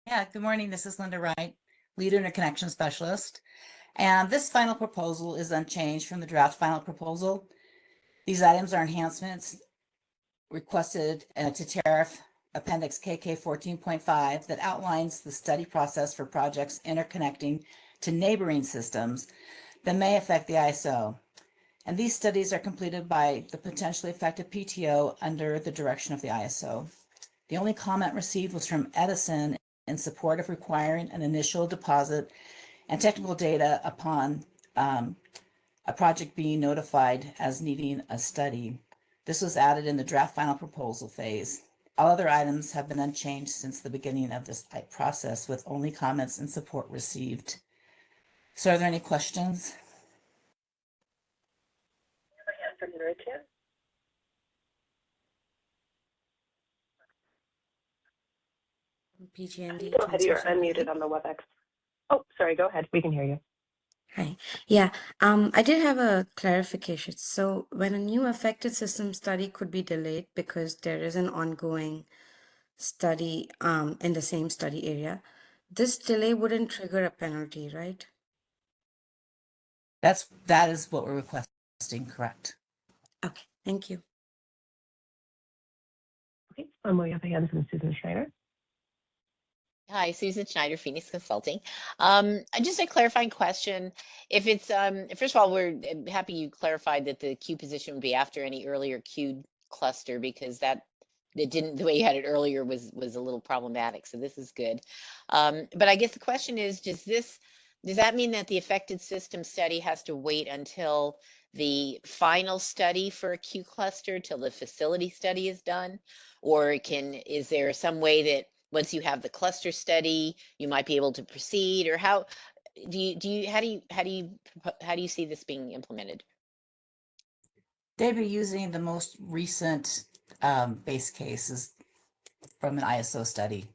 Yeah, good morning. This is Linda Wright, Lead Interconnection Specialist. And this final proposal is unchanged from the draft final proposal. These items are enhancements requested to tariff Appendix KK 14.5 that outlines the study process for projects interconnecting to neighboring systems that may affect the ISO. And these studies are completed by the potentially affected PTO under the direction of the ISO. The only comment received was from Edison in support of requiring an initial deposit and technical data upon a project being notified as needing a study. This was added in the draft final proposal phase. All other items have been unchanged since the beginning of this process, with only comments and support received. So are there any questions? PG&D Go ahead, you're unmuted on the WebEx. Oh, sorry, go ahead. We can hear you. Hi. Yeah, I did have a clarification. So when a new affected system study could be delayed because there is an ongoing study in the same study area, this delay wouldn't trigger a penalty, right? That is what we're requesting, correct? Okay, thank you. Okay, we have a hand from Susan Schneider. Hi, Susan Schneider, Phoenix Consulting. Just a clarifying question. If it's, first of all, we're happy you clarified that the queue position would be after any earlier queued cluster, because that it didn't, the way you had it earlier was a little problematic. So this is good. But I guess the question is, does that mean that the affected system study has to wait until the final study for a queue cluster, till the facility study is done? Or is there some way that once you have the cluster study, you might be able to proceed? Or how do you see this being implemented? They'd be using the most recent base cases from an ISO study.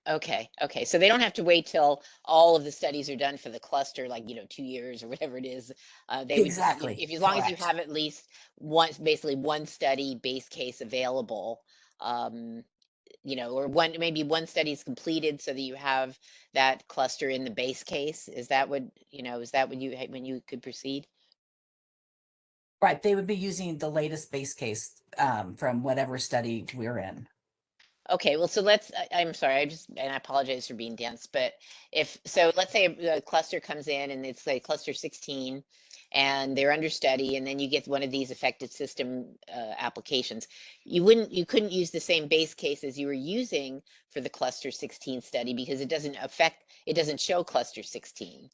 Okay. So they don't have to wait till all of the studies are done for the cluster, like, 2 years or whatever it is. They would just, Exactly. if as long as you Correct. have at least basically one study base case available, or maybe one study is completed so that you have that cluster in the base case. Is that when you could proceed? Right. They would be using the latest base case from whatever study we're in. Okay, well, so I'm sorry, and I apologize for being dense, but let's say a cluster comes in and it's like cluster 16 and they're under study, and then you get one of these affected system applications. You couldn't use the same base case as you were using for the cluster 16 study, because it doesn't show cluster 16.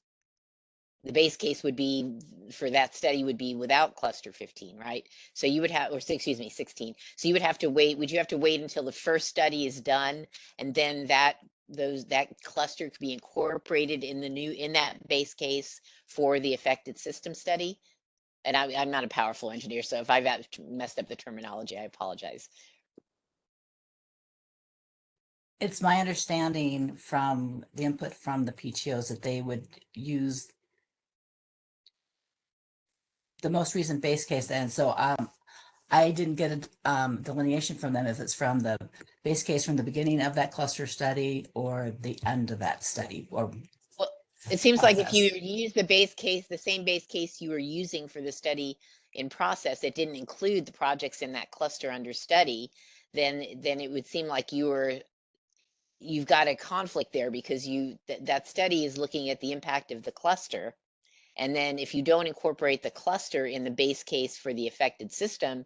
The base case would be for that study would be without cluster 15, right? So you would have, or excuse me, 16. So you would have to wait. Would you have to wait until the first study is done, and then that cluster could be incorporated in that base case for the affected system study? And I'm not a powerful engineer, so if I've messed up the terminology, I apologize. It's my understanding from the input from the PTOs that they would use the most recent base case. And so I didn't get a delineation from them if it's from the base case from the beginning of that cluster study or the end of that study. Or well, it seems like if you process. use the same base case you were using for the study in process, it didn't include the projects in that cluster under study, then it would seem like you've got a conflict there, because that study is looking at the impact of the cluster. And then if you don't incorporate the cluster in the base case for the affected system,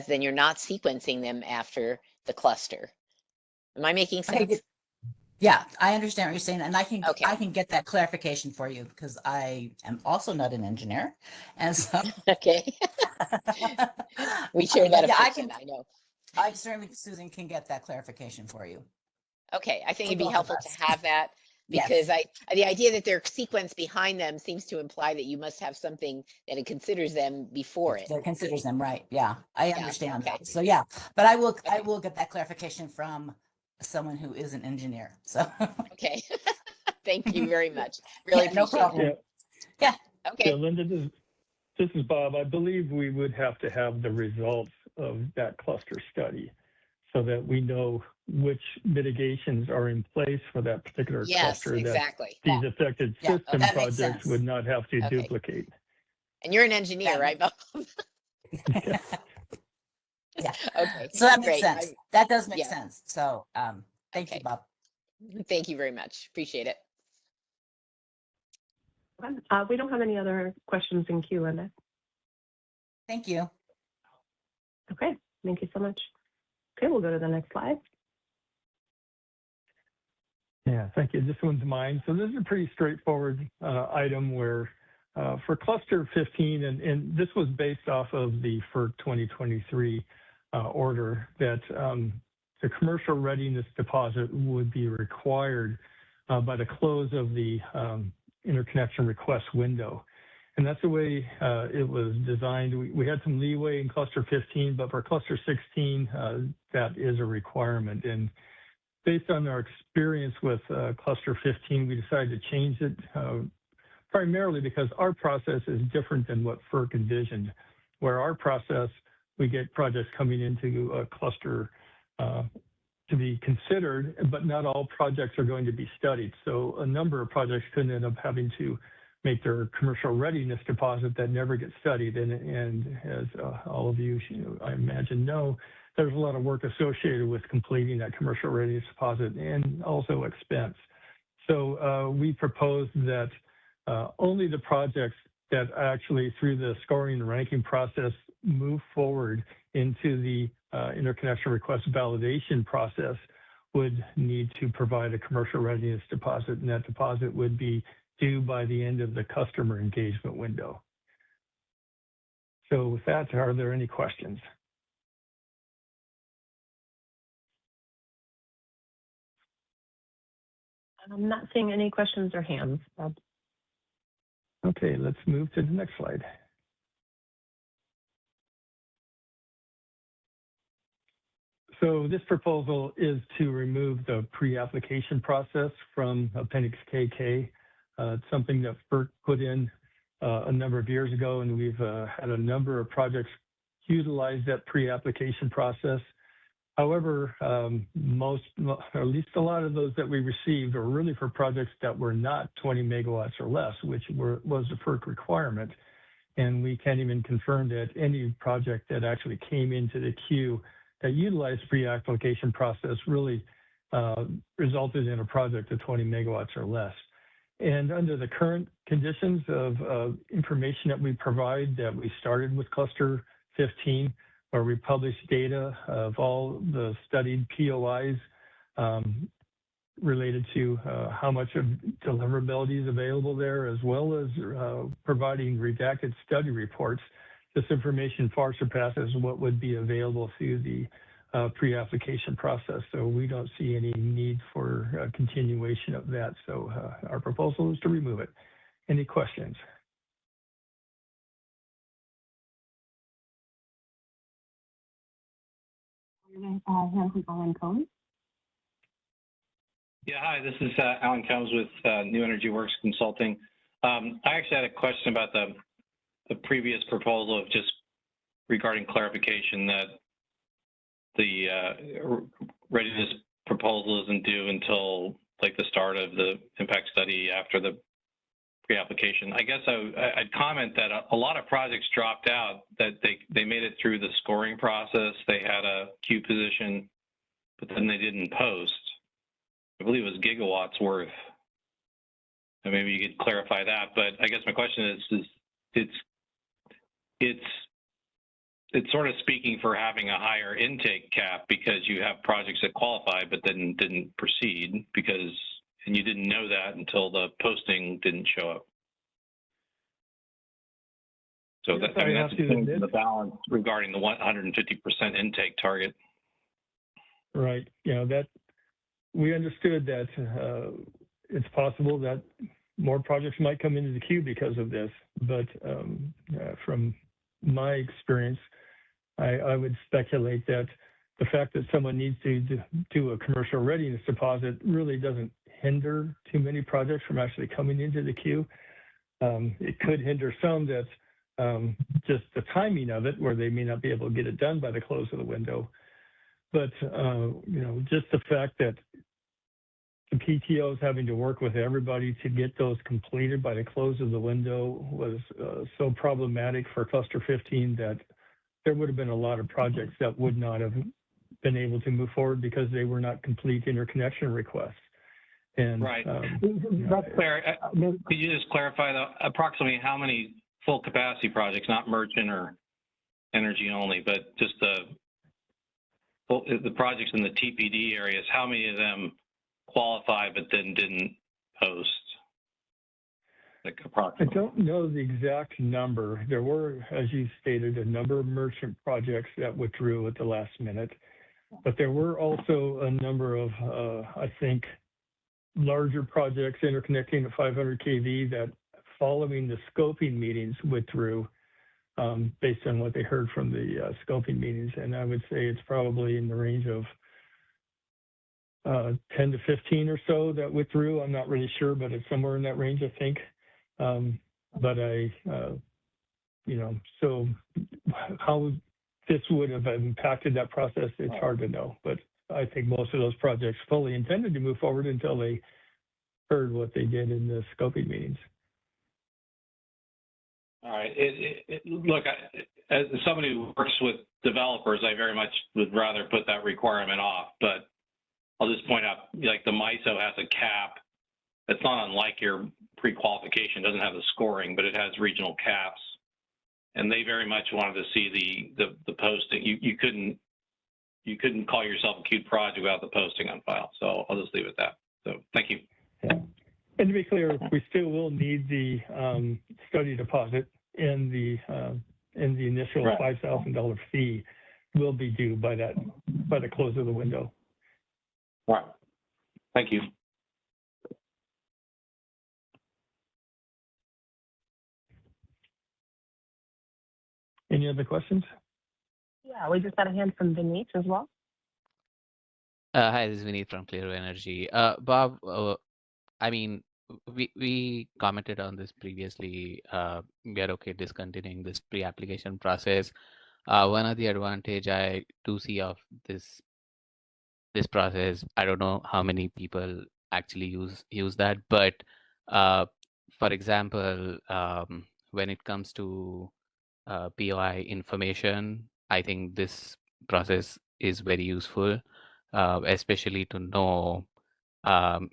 then you're not sequencing them after the cluster. Am I making sense? Yeah, I understand what you're saying, and I Okay. can get that clarification for you, because I am also not an engineer, and so Okay. We share that affliction, I know. I certainly, Susan, can get that clarification for you. Okay, I think For it'd be both of helpful us. to have that, because the idea that they're sequenced behind them seems to imply that you must have something that it considers them before it. That considers them, right? Yeah, I Yeah, understand okay. that. So yeah, but I will get that clarification from someone who is an engineer. So Okay. Thank you very much. Really no appreciate problem. it. Yeah. Okay. Yeah, Linda, this is Bob. I believe we would have to have the results of that cluster study so that we know which mitigations are in place for that particular Yes, cluster exactly. that these affected system that makes projects sense. would not have to Okay. duplicate. And you're an engineer, right, Bob? Yeah. Okay. So that makes Great. sense. That does make sense. So thank you, Okay. Bob. Thank you very much. Appreciate it. We don't have any other questions in queue, Linda. Thank you. Okay, thank you so much. Okay, we'll go to the next slide. Yeah, thank you. This one's mine. So this is a pretty straightforward item where for cluster 15, and this was based off of the FERC 2023 order that the commercial readiness deposit would be required by the close of the interconnection request window. And that's the way it was designed. We had some leeway in cluster 15, but for cluster 16, that is a requirement. And based on our experience with cluster 15, we decided to change it primarily because our process is different than what FERC envisioned, where our process, we get projects coming into a cluster to be considered, but not all projects are going to be studied. So a number of projects could end up having to make their commercial readiness deposit that never gets studied. And as all of you, I imagine, know, there's a lot of work associated with completing that commercial readiness deposit and also expense. So we proposed that only the projects that actually through the scoring and ranking process move forward into the interconnection request validation process would need to provide a commercial readiness deposit, and that deposit would be due by the end of the customer engagement window. So with that, are there any questions? I'm not seeing any questions or hands. Okay, let's move to the next slide. So this proposal is to remove the pre-application process from Appendix KK. It's something that FERC put in a number of years ago, and we've had a number of projects utilize that pre-application process. However, most, or at least a lot of those that we received are really for projects that were not 20 megawatts or less, which was a FERC requirement. And we can't even confirm that any project that actually came into the queue that utilized pre-application process really resulted in a project of 20 megawatts or less. And under the current conditions of information that we provide, that we started with cluster 15, where we publish data of all the studied POIs related to how much of deliverability is available there, as well as providing redacted study reports. This information far surpasses what would be available through the pre-application process. So we don't see any need for a continuation of that. So our proposal is to remove it. Any questions? Yeah, hi, this is Alan Combs with New Energy Works Consulting. I actually had a question about the previous proposal of just regarding clarification that the readiness proposal isn't due until like the start of the impact study after the pre-application. I guess I'd comment that a lot of projects dropped out, that they made it through the scoring process. They had a queue position, but then they didn't post. I believe it was gigawatts worth. And maybe you could clarify that. But I guess my question is it's sort of speaking for having a higher intake cap because you have projects that qualify but then didn't proceed and you didn't know that until the posting didn't show up. So that, I mean, that's the balance regarding the 150% intake target. Right. That we understood that it's possible that more projects might come into the queue because of this, but from my experience, I would speculate that the fact that someone needs to do a commercial readiness deposit really doesn't hinder too many projects from actually coming into the queue. It could hinder some that's just the timing of it, where they may not be able to get it done by the close of the window. But just the fact that the PTO is having to work with everybody to get those completed by the close of the window was so problematic for cluster 15 that there would have been a lot of projects that would not have been able to move forward because they were not complete interconnection requests. And right. That's fair. Could you just clarify approximately how many full capacity projects, not merchant or energy only, but just the projects in the TPD areas, how many of them qualify but then didn't post? like I approximately? don't know the exact number. There were, as you stated, a number of merchant projects that withdrew at the last minute, but there were also a number of, I think, larger projects interconnecting at 500 kV that, following the scoping meetings, withdrew based on what they heard from the scoping meetings. And I would say it's probably in the range of 10 to 15 or so that withdrew. I'm not really sure, but it's somewhere in that range, I think. But so how this would have impacted that process, it's hard to know. But I think most of those projects fully intended to move forward until they heard what they did in the scoping meetings. All right. Look, as somebody who works with developers, I very much would rather put that requirement off. But I'll just point out, like the MISO has a cap. It's not unlike your pre-qualification. It doesn't have the scoring, but it has regional caps. And they very much wanted to see the posting. You couldn't call yourself a queued project without the posting on file. So I'll just leave it at that. So thank you. Yeah. And to be clear, we still will need the study deposit, and the initial $5,000 fee will be due by the close of the window. Right. Thank you. Any other questions? Yeah, we just got a hand from Vineet as well. Hi, this is Vineet from Clear Energy. Bob, I mean, we commented on this previously. We are okay discontinuing this pre-application process. One of the advantage I do see of this process, I don't know how many people actually use that, but for example, when it comes to POI information, I think this process is very useful, especially to know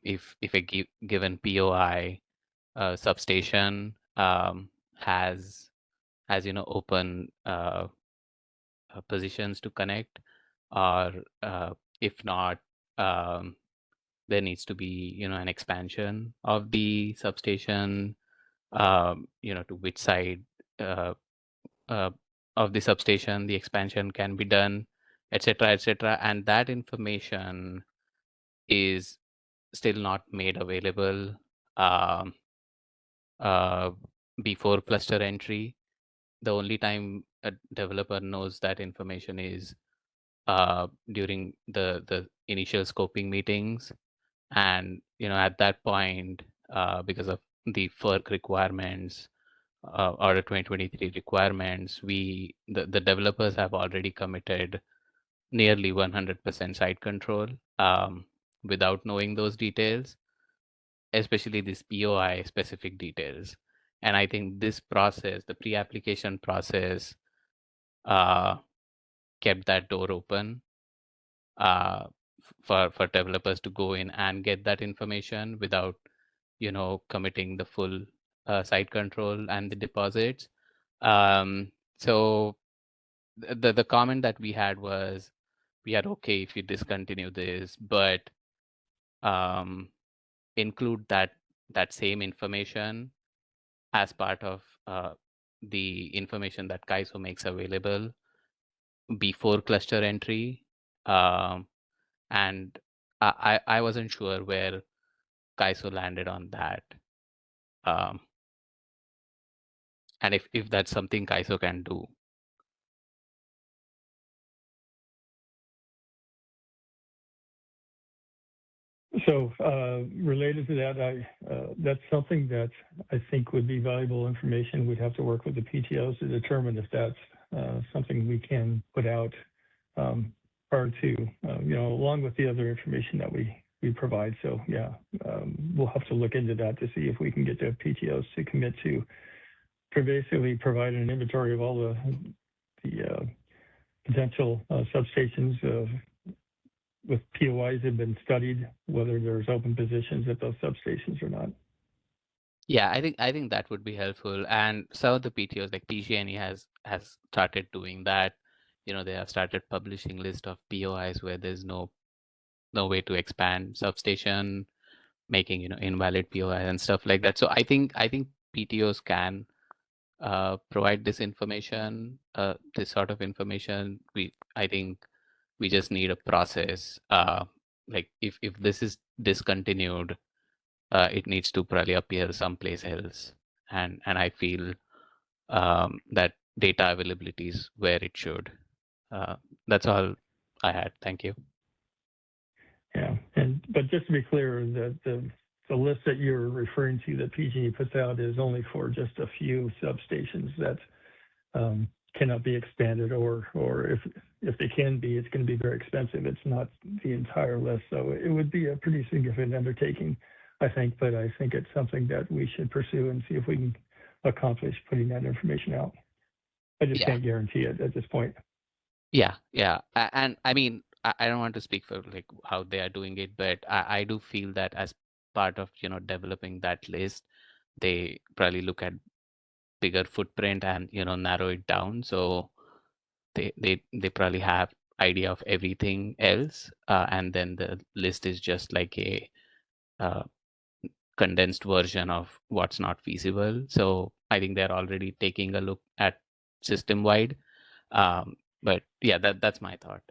if a given POI substation has open positions to connect, or if not, there needs to be an expansion of the substation, to which side of the substation the expansion can be done, etc., etc. And that information is still not made available before cluster entry. The only time a developer knows that information is during the initial scoping meetings, and at that point, because of the FERC requirements, or the 2023 requirements, the developers have already committed nearly 100% site control without knowing those details, especially these POI specific details. And I think this process, the pre-application process, kept that door open for developers to go in and get that information without committing the full site control and the deposits. So the comment that we had was, we are okay if you discontinue this, but include that same information as part of the information that CAISO makes available before cluster entry. And I wasn't sure where CAISO landed on that. And if that's something CAISO can do. So related to that, that's something that I think would be valuable information. We'd have to work with the PTOs to determine if that's something we can put out prior to, along with the other information that we provide. So yeah, we'll have to look into that to see if we can get the PTOs to commit to basically provide an inventory of all the potential substations with POIs have been studied, whether there's open positions at those substations or not. Yeah, I think that would be helpful. And some of the PTOs, like PG&E has started doing that. They have started publishing list of POIs where there's no way to expand substation, making invalid POI and stuff like that. So I think PTOs can provide this information, this sort of information. I think we just need a process. Like if this is discontinued, it needs to probably appear someplace else. And I feel that data availability is where it should. That's all I had. Thank you. Yeah, but just to be clear, the list that you're referring to that PG&E puts out is only for just a few substations that cannot be expanded, or if they can be, it's going to be very expensive. It's not the entire list, so it would be a pretty significant undertaking, I think. But I think it's something that we should pursue and see if we can accomplish putting that information out. I just can't guarantee it at this point. Yeah. And I mean, I don't want to speak for like how they are doing it, but I do feel that as part of developing that list, they probably look at bigger footprint and narrow it down. So they probably have idea of everything else, and then the list is just like a condensed version of what's not feasible. So I think they're already taking a look at system wide. But yeah, that's my thought.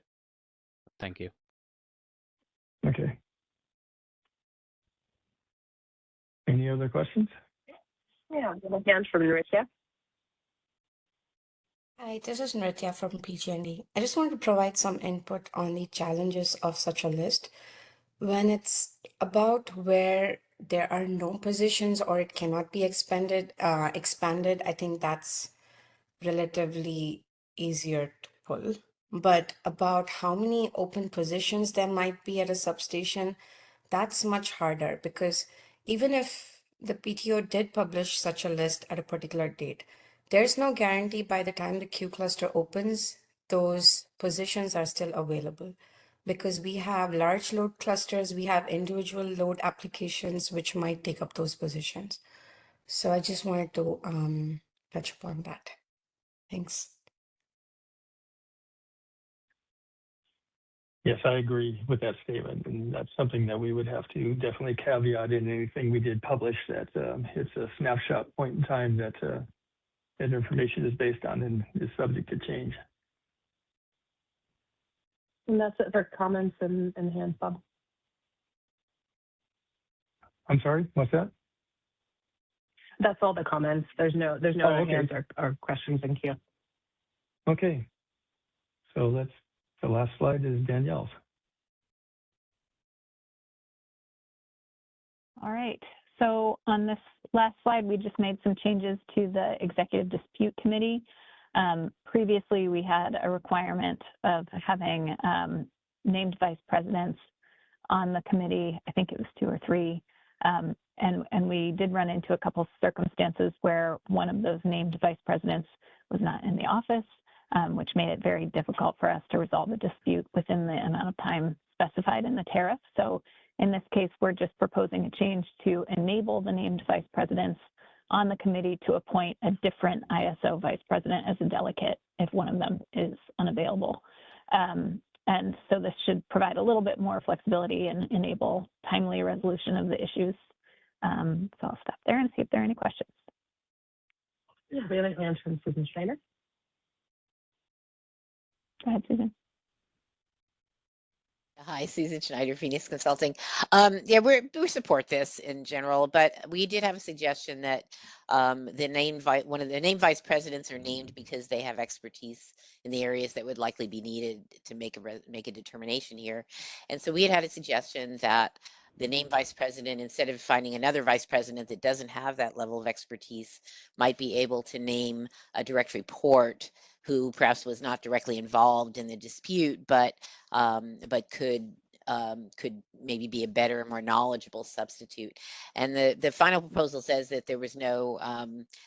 Thank you. Okay. Any other questions? Yeah, hands from Nritya. Hi, this is Nritya from PG&E. I just wanted to provide some input on the challenges of such a list. When it's about where there are no positions or it cannot be expanded, I think that's relatively easier to pull. But about how many open positions there might be at a substation, that's much harder, because even if the PTO did publish such a list at a particular date, there's no guarantee by the time the Q cluster opens, those positions are still available. Because we have large load clusters, we have individual load applications which might take up those positions. So I just wanted to touch upon that. Thanks. Yes, I agree with that statement, and that's something that we would have to definitely caveat in anything we did publish, that it's a snapshot point in time that that information is based on and is subject to change. And that's it for comments and hands, Bob. I'm sorry, what's that? That's all the comments. There's no other okay. hands or questions in queue. Okay. So the last slide is Danielle's. All right. So on this last slide, we just made some changes to the Executive Dispute Committee. Previously, we had a requirement of having named vice presidents on the committee. I think it was 2 or 3. And we did run into a couple circumstances where one of those named vice presidents was not in the office, which made it very difficult for us to resolve a dispute within the amount of time specified in the tariff. So in this case, we're just proposing a change to enable the named vice presidents on the committee to appoint a different ISO vice president as a delegate if one of them is unavailable. And so this should provide a little bit more flexibility and enable timely resolution of the issues. So I'll stop there and see if there are any questions. The other hands from Susan Schreiner. Go ahead, Susan. Hi, Susan Schneider, Phoenix Consulting. Yeah, we support this in general, but we did have a suggestion that one of the named vice presidents are named because they have expertise in the areas that would likely be needed to make a determination here. And so we had a suggestion that the named vice president, instead of finding another vice president that doesn't have that level of expertise, might be able to name a direct report who perhaps was not directly involved in the dispute, but could maybe be a better and more knowledgeable substitute. And the final proposal says that there wasn't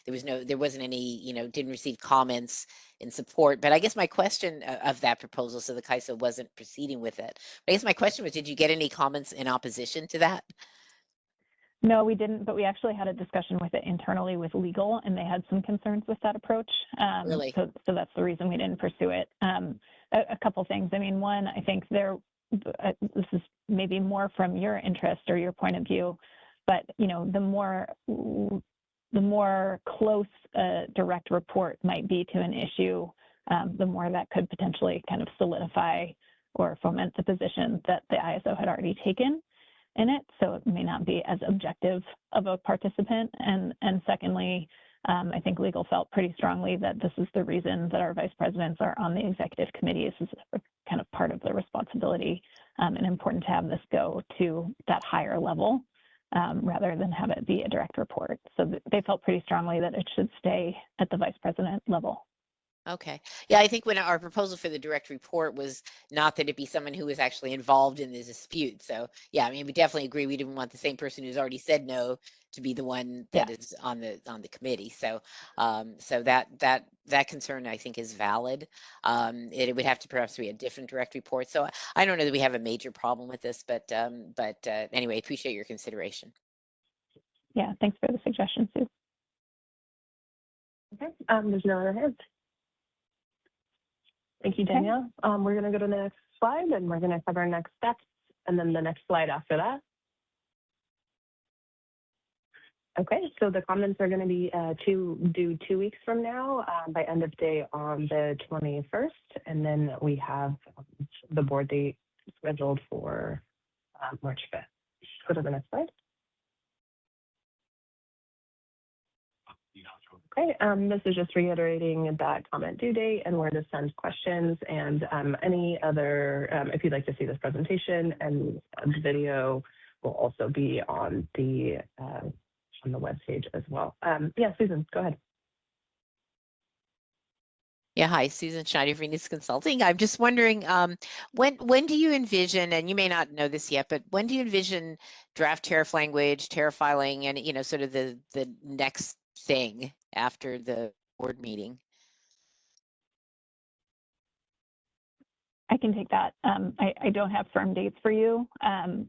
any, didn't receive comments in support. But I guess my question of that proposal, so the CAISO wasn't proceeding with it. But I guess my question was, did you get any comments in opposition to that? No, we didn't, but we actually had a discussion with it internally with legal, and they had some concerns with that approach. Really? So that's the reason we didn't pursue it. A couple things. I mean, one, I think this is maybe more from your interest or your point of view, but the more the more close a direct report might be to an issue, the more that could potentially kind of solidify or foment the position that the ISO had already taken in it. So it may not be as objective of a participant. And secondly, I think legal felt pretty strongly that this is the reason that our vice presidents are on the executive committee. This is kind of part of their responsibility, and important to have this go to that higher level rather than have it be a direct report. So they felt pretty strongly that it should stay at the vice president level. Okay. Yeah, I think when our proposal for the direct report was not that it be someone who was actually involved in the dispute. So yeah, I mean, we definitely agree. We didn't want the same person who's already said no to be the one that is on the committee. So so that concern I think is valid. It would have to perhaps be a different direct report. So I don't know that we have a major problem with this, but anyway, appreciate your consideration. Yeah, thanks for the suggestion, Sue. Okay, there's no other hands. Thank you, Danielle. We're going to go to the next slide, and we're going to cover next steps, and then the next slide after that. Okay, so the comments are going to be due 2 weeks from now, by end of day on the 21st, and then we have the board date scheduled for March 5th. Go to the next slide. Okay, this is just reiterating that comment due date and where to send questions, and any other, if you'd like to see this presentation, and the video will also be on the webpage as well. Yeah, Susan, go ahead. Yeah, hi, Susan Schneider, Venus Consulting. I'm just wondering, when do you envision, and you may not know this yet, but when do you envision draft tariff language, tariff filing, and sort of the next thing after the board meeting? I can take that. I don't have firm dates for you.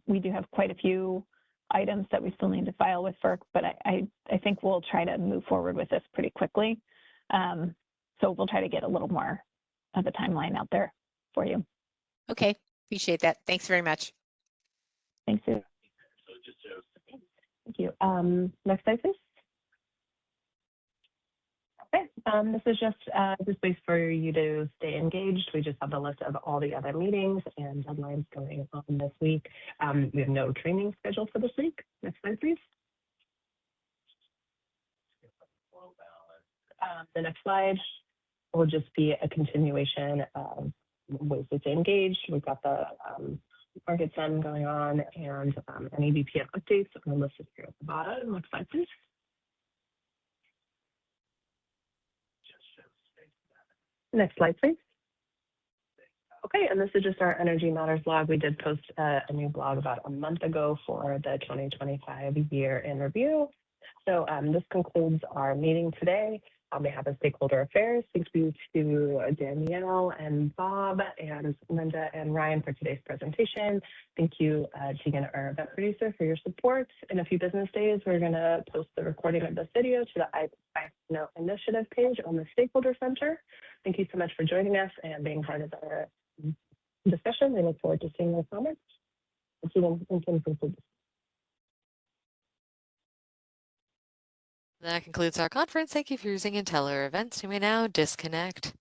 We do have quite a few items that we still need to file with FERC, but I think we'll try to move forward with this pretty quickly. So we'll try to get a little more of a timeline out there for you. Okay, appreciate that. Thanks very much. Thanks, Sue. Thank you. Next slide, please. Okay, this is just this space for you to stay engaged. We just have the list of all the other meetings and deadlines going on this week. We have no training scheduled for this week. Next slide, please. The next slide will just be a continuation of ways to stay engaged. We've got the market sun going on, and any VPN updates are listed here at the bottom. Next slide, please. Next slide, please. Okay, and this is just our Energy Matters blog. We did post a new blog about a month ago for the 2025 year in review. So this concludes our meeting today. On behalf of Stakeholder Affairs, thank you to Danielle and Bob and Linda and Ryan for today's presentation. Thank you, Tegan, our event producer, for your support. In a few business days, we're going to post the recording of this video to the I5 Initiative page on the Stakeholder Center. Thank you so much for joining us and being part of our discussion. We look forward to seeing your comments. That concludes our conference. Thank you for using Inteller Events. You may now disconnect.